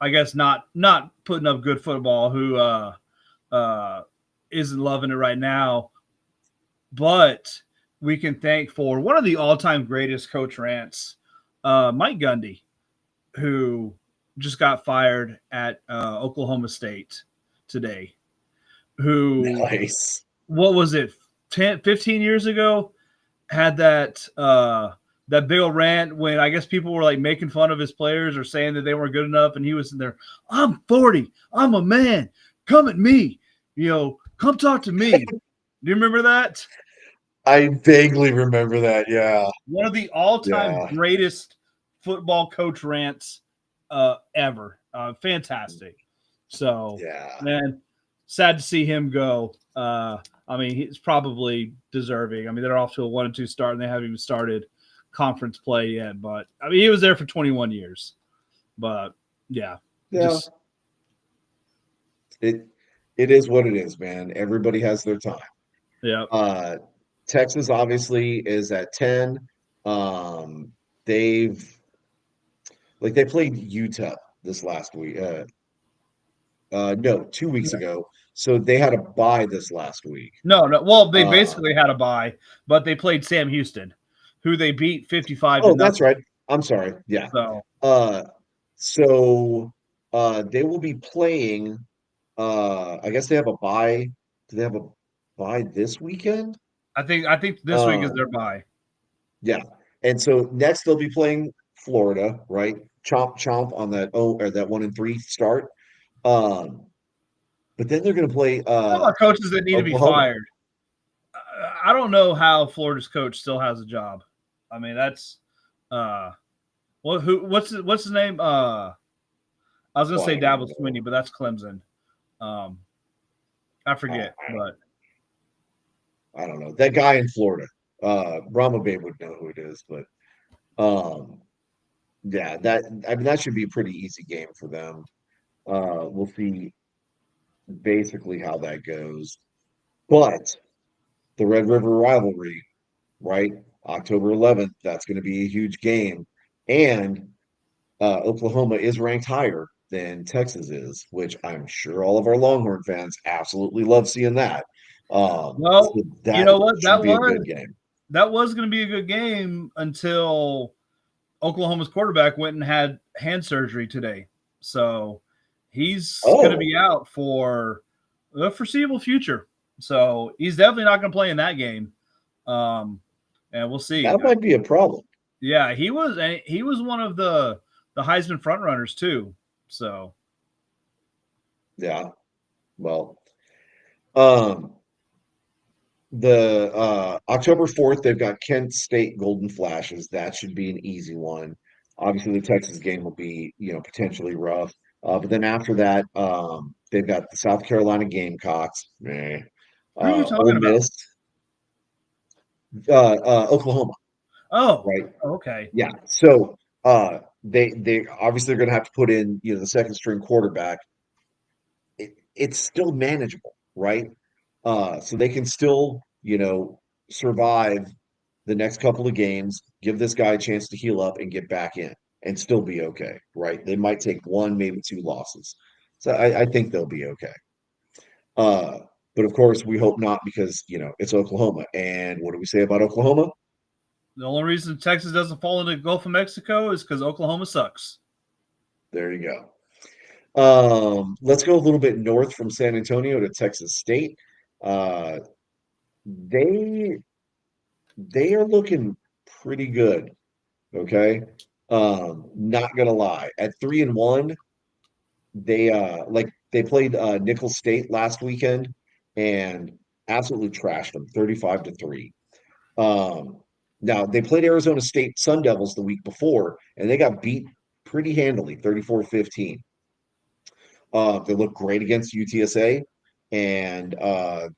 I guess not putting up good football, who uh isn't loving it right now, but we can thank for one of the all-time greatest coach rants, Mike Gundy, who just got fired at Oklahoma State today. Who, Nice. what was it, 10, 15 years ago, had that big old rant when I guess people were like making fun of his players or saying that they weren't good enough, and he was in there. I'm 40. I'm a man. Come at me. Come talk to me. Do you remember that? I vaguely remember that. Yeah. One of the all-time Yeah. greatest football coach rants ever. Fantastic. So, Yeah. man, sad to see him go. I mean, he's probably deserving. I mean, they're off to a 1-2 start, and they haven't even started conference play yet. But I mean, he was there for 21 years. But yeah, Yeah. just It it is what it is, man. Everybody has their time. yeah. Uh, Texas obviously is at 10. Um, they've they played Utah this last week. No, 2 weeks ago. So they had a bye this last week. No, no. Well, they Um, basically had a bye, but they played Sam Houston, who they beat 55 to oh, that's nothing. right. I'm sorry. Yeah. So Uh, so they will be playing. I guess they have a bye. Do they have a bye this weekend? I think this week is their Um, bye. Yeah. And so next they'll be playing Florida, right? Chomp chomp on that or that 1-3 start. Um, but then they're gonna play Talk about coaches that need to be Oklahoma. fired. I don't know how Florida's coach still has a job. I mean, that's uh, what's his name? I was gonna Oh, I say don't even Dabble know. Sweeney, but that's Clemson. Um, I forget, I don't but I don't know. That guy in Florida. Brahma Babe would know who it is, but um yeah, that should be a pretty easy game for them. We'll see basically how that goes. But the Red River rivalry, right? October 11th, that's going to be a huge game. And Oklahoma is ranked higher than Texas is, which I'm sure all of our Longhorn fans absolutely love seeing that. So well, you that know what? should That be a was good game. that was going to be a good game until Oklahoma's quarterback went and had hand surgery today. So he's going to Oh, be out for the foreseeable future. So he's definitely not going to play in that game. Um, and we'll see. that might be a problem. Yeah, he was one of the Heisman frontrunners too. So Yeah. Well, um, the October 4th, they've got Kent State Golden Flashes. That should be an easy one. Obviously, the Texas game will be, potentially rough. But then after that, they've got the South Carolina Gamecocks. Meh. Who are you Ole talking about? Miss, Oklahoma, Oh, right? okay. Yeah. So they obviously they're going to have to put in, the second string quarterback. It's still manageable, right? So they can still, survive the next couple of games, give this guy a chance to heal up and get back in and still be okay, right? They might take one, maybe two losses. So I think they'll be okay. Uh, but of course, we hope not because, it's Oklahoma. And what do we say about Oklahoma? The only reason Texas doesn't fall into the Gulf of Mexico is because Oklahoma sucks. There you go. Let's go a little bit north from San Antonio to Texas State. Uh, they they are looking pretty good. Okay. Not gonna lie. At 3-1, they played Nickel State last weekend and absolutely trashed them 35-3. Um, Now they played Arizona State Sun Devils the week before and they got beat pretty handily, 34-15. They looked great against UTSA, and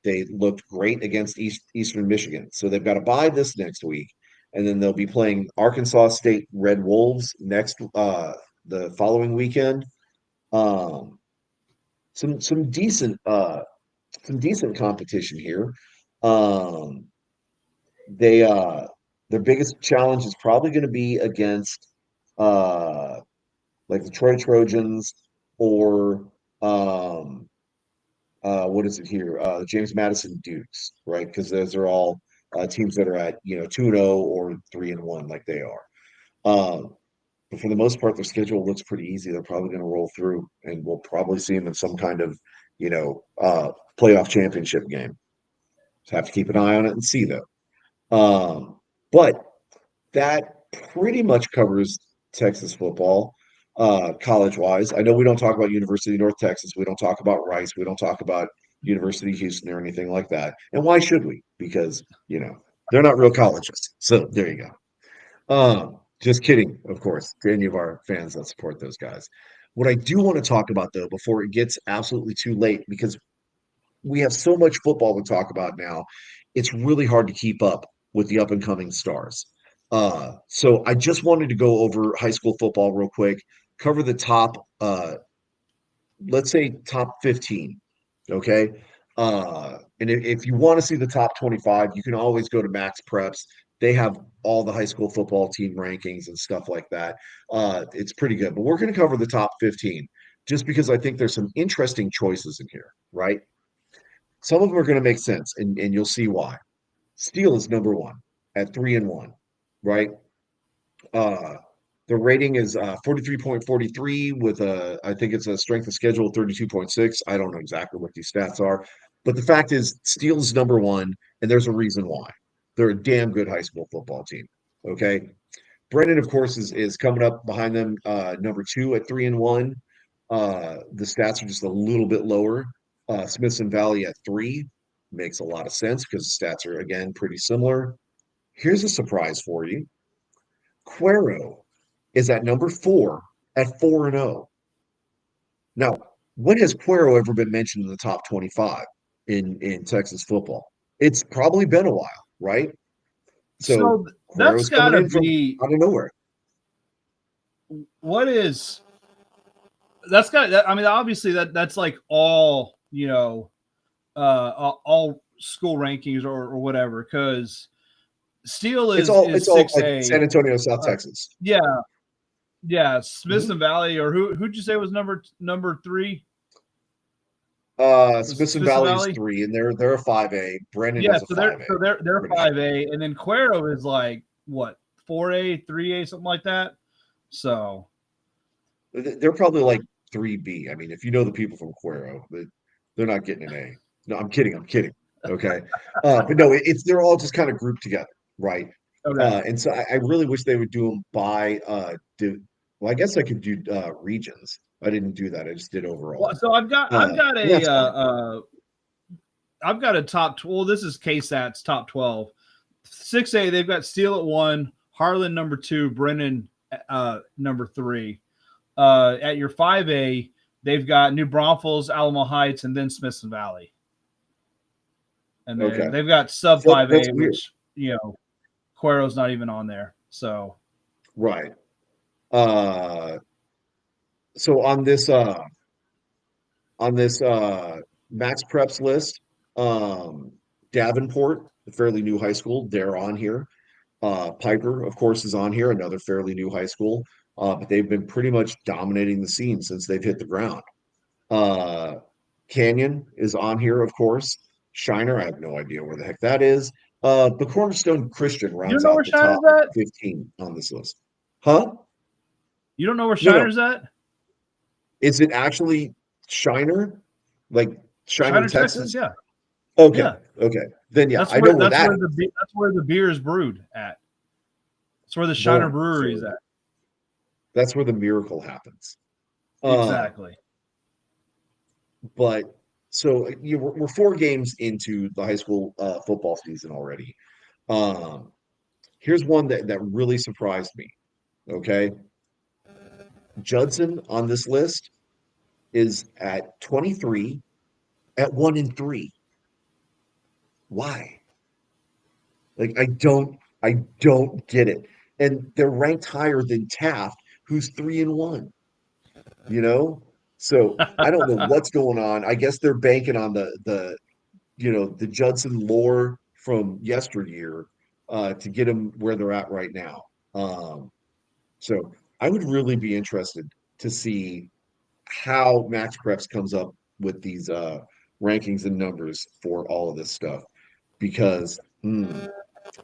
they looked great against Eastern Michigan. So they've got to bye this next week, and then they'll be playing Arkansas State Red Wolves next the following weekend. Um, some decent competition here. Um, they their biggest challenge is probably going to be against uh, like the Troy Trojans or what is it here? James Madison Dukes, right? Because those are all teams that are at 2-0 or 3-1, like they are. But for the most part, their schedule looks pretty easy. They're probably going to roll through, and we'll probably see them in some kind of playoff championship game. Just have to keep an eye on it and see though. But that pretty much covers Texas football, college wise. I know we don't talk about University of North Texas. We don't talk about Rice. We don't talk about University of Houston or anything like that. And why should we? Because, they're not real colleges. So there you go. Just kidding, of course, to any of our fans that support those guys. What I do want to talk about, though, before it gets absolutely too late, because we have so much football to talk about now. It's really hard to keep up with the up and coming stars. So I just wanted to go over high school football real quick, cover the top, let's say top 15. Okay. And if you want to see the top 25, you can always go to Max Preps. They have all the high school football team rankings and stuff like that. It's pretty good, but we're going to cover the top 15 just because I think there's some interesting choices in here, right? Some of them are going to make sense, and you'll see why. Steel is number one at 3-1, right? Uh, the rating is 43.43 with I think it's a strength of schedule of 32.6. I don't know exactly what these stats are, but the fact is, Steel's number one, and there's a reason why. They're a damn good high school football team. Okay. Brennan, of course, is coming up behind them, number two at 3-1. The stats are just a little bit lower. Smithson Valley at 3 makes a lot of sense because the stats are again pretty similar. Here's a surprise for you. Cuero is at number 4 at 4-0. Now, when has Cuero ever been mentioned in the top 25 in Texas football? It's probably been a while, right? So So that's Cuero's got coming to in from be out of nowhere. what is that's got. I mean, obviously that's like all all school rankings or whatever because Steel It's is all is it's all six like San A. Antonio, South Uh, Texas. yeah, yeah. Mhm. Smithson Valley or who'd you say was number three? Was it Smithson Smithson Valley is Valley? 3, and they're a 5A. Brennan Yeah, is a so they're 5A. so they're they're Pretty five sure. A, and then Cuero is like what 4A, 3A, something like that. So They're probably like 3B. I mean, if you know the people from Cuero, they're not getting an A. No, I'm kidding. I'm kidding. Okay. But no, it's they're all just kind of grouped together, right? okay. And so I really wish they would do them by well, I guess I could do regions. I didn't do that. I just did Well, overall. so I've got And that's fine. I've got a top. Well, this is KSAT's top 12. 6A, they've got Steele at 1, Harlan number 2, Brennan number 3. At your 5A, they've got New Braunfels, Alamo Heights, and then Smithson Valley. and then Okay. they've got sub That's 5A, weird. which Cuero's not even on there. So Right. Uh, so on this Max Preps list, um, Davenport, a fairly new high school, they're on here. Piper, of course, is on here, another fairly new high school. But they've been pretty much dominating the scene since they've hit the ground. Uh, Canyon is on here, of course. Shiner, I have no idea where the heck that is. The Cornerstone Christian you don't rounds know out where the top Shiner's at? 15 on this list. Huh? You don't know where No, no. Shiner's at? Is it actually Shiner? Like Shiner, Shiner, Texas? Texas? Yeah, Okay. yeah. Okay. Then yeah, I know where that is. That's where the beer is brewed at. That's where the Shiner Boom. Brewery is So at. that's where the miracle happens. Um, Exactly. but so we're 4 games into the high school football season already. Um, here's one that really surprised me. Okay. Judson on this list is at 23 at 1-3. Why? Like I don't get it. And they're ranked higher than Taft, who's 3-1, you know? So I don't know what's going on. I guess they're banking on the Judson lore from yesteryear to get them where they're at right now. So I would really be interested to see how Max Preps comes up with these rankings and numbers for all of this stuff because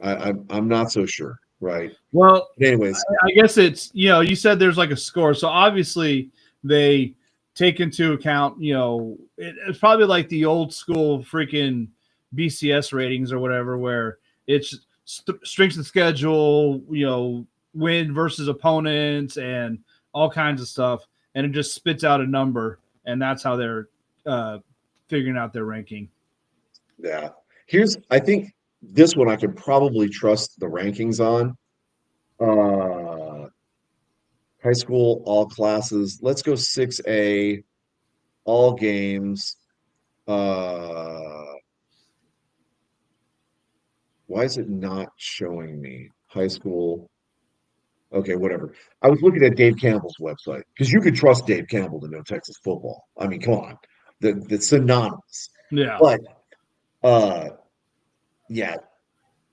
I'm not so sure, right? Well, But anyways, I guess it's you said there's like a score, so obviously they take into account it's probably like the old school freaking BCS ratings or whatever, where it's strength of schedule, win versus opponents, and all kinds of stuff, and it just spits out a number, and that's how they're uh, figuring out their ranking. yeah. I think this one I could probably trust the rankings on. Uh, high school, all classes. Let's go 6A, all games. Uh, why is it not showing me? High school. Okay, whatever. I was looking at Dave Campbell's website because you could trust Dave Campbell to know Texas football. I mean, come on, the synonymous. Yeah. But uh, yeah,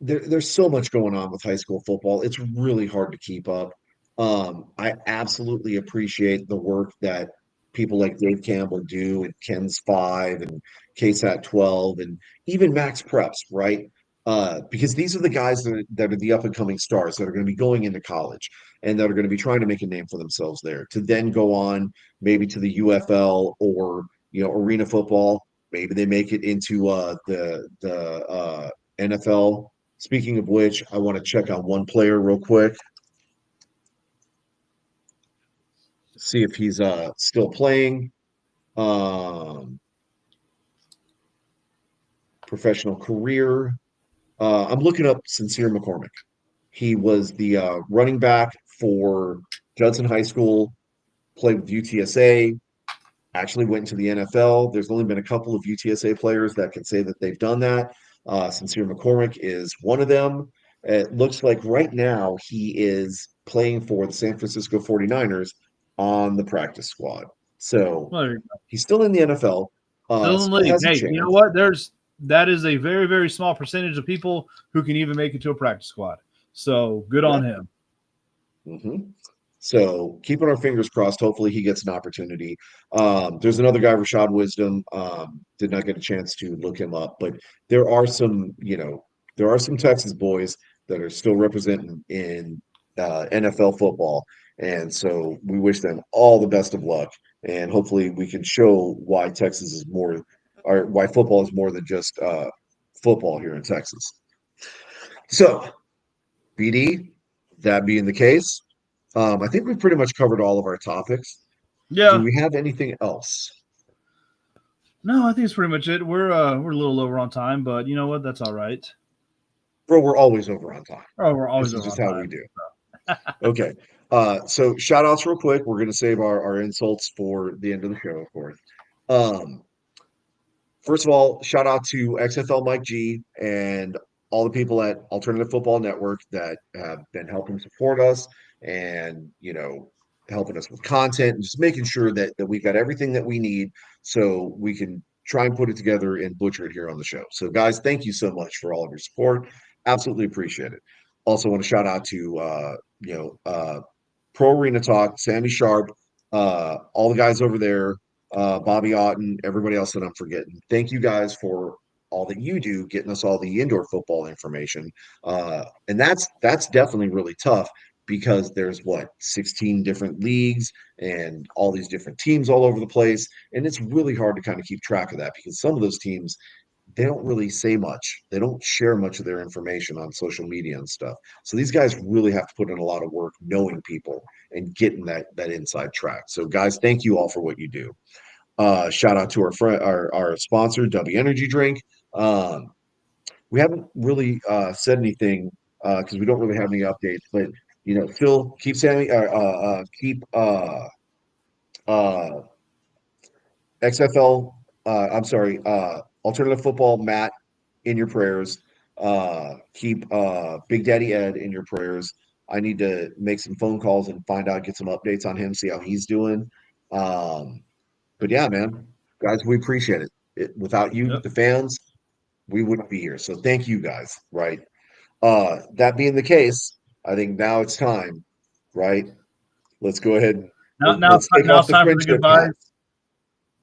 there's so much going on with high school football. It's really hard to keep up. I absolutely appreciate the work that people like Dave Campbell do and Ken's Five and KSAT 12 and even Max Preps, right? Because these are the guys that are the up and coming stars that are going to be going into college and that are going to be trying to make a name for themselves there to then go on maybe to the UFL or arena football. Maybe they make it into the NFL. Speaking of which, I want to check on one player real quick, see if he's still playing. Um, Professional career. I'm looking up Sincere McCormick. He was the running back for Judson High School, played with UTSA, actually went into the NFL. There's only been a couple of UTSA players that can say that they've done that. Sincere McCormick is one of them. It looks like right now he is playing for the San Francisco 49ers on the practice squad. So Well, he's still in the NFL, still in the still league. has a Hey, you know chance. what? That is a very, very small percentage of people who can even make it to a practice squad. So good Yeah. on him. Mhm. So keeping our fingers crossed. Hopefully he gets an opportunity. There's another guy, Rashad Wisdom. Did not get a chance to look him up, but there are some Texas boys that are still representing in NFL football, and so we wish them all the best of luck. And hopefully we can show why Texas is more, or why football is more than just football here in Texas. So, BD, that being the case. I think we've pretty much covered all of our topics. Do Yeah. we have anything else? No, I think it's pretty much it. We're a little over on time, but you know what? That's all right. Bro, we're always over on time. Oh, we're This always is over just on how we time. do. Okay. So shout outs real quick. We're gonna save our insults for the end of the show, of course. Um, First of all, shout out to XFL Mike G and all the people at Alternative Football Network that have been helping support us and, helping us with content and just making sure that we got everything that we need so we can try and put it together and butcher it here on the show. So, guys, thank you so much for all of your support. Absolutely appreciate it. Also, want to shout out to, Pro Arena Talk, Sammy Sharp, all the guys over there, Bobby Otten, everybody else that I'm forgetting. Thank you guys for all that you do, getting us all the indoor football information. And that's definitely really tough because there's 16 different leagues and all these different teams all over the place. And it's really hard to kind of keep track of that because some of those teams they don't really say much. They don't share much of their information on social media and stuff. So these guys really have to put in a lot of work knowing people and getting that inside track. So guys, thank you all for what you do. Shout out to our friend, our sponsor, W Energy Drink. Um, we haven't really said anything because we don't really have any updates, but still keep Sammy, keep uh, XFL. I'm sorry, alternative football, Matt, in your prayers. Keep Big Daddy Ed in your prayers. I need to make some phone calls and find out, get some updates on him, see how he's doing. Um, but yeah, man, guys, we appreciate it. Without you, Yep. the fans, we wouldn't be here. So thank you guys, right? That being the case, I think now it's time, right? Let's go ahead and Now, let's take now off it's the time for the friendship goodbyes.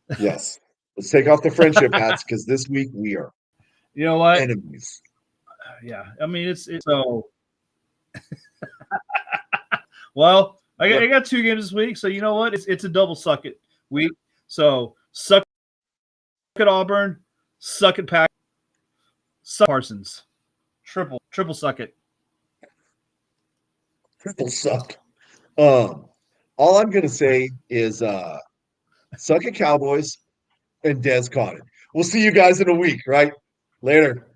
hats. Yes. Let's take off the friendship hats because this week we are You know what? enemies. Yeah, I mean it's so. Well, I Yep. got 2 games this week, so you know what? It's a double suck it week. So suck at Auburn, suck at Pack, suck Parsons, triple suck it. Triple suck. Um, all I'm gonna say is suck at Cowboys and Des caught it. We'll see you guys in a week, right? Later.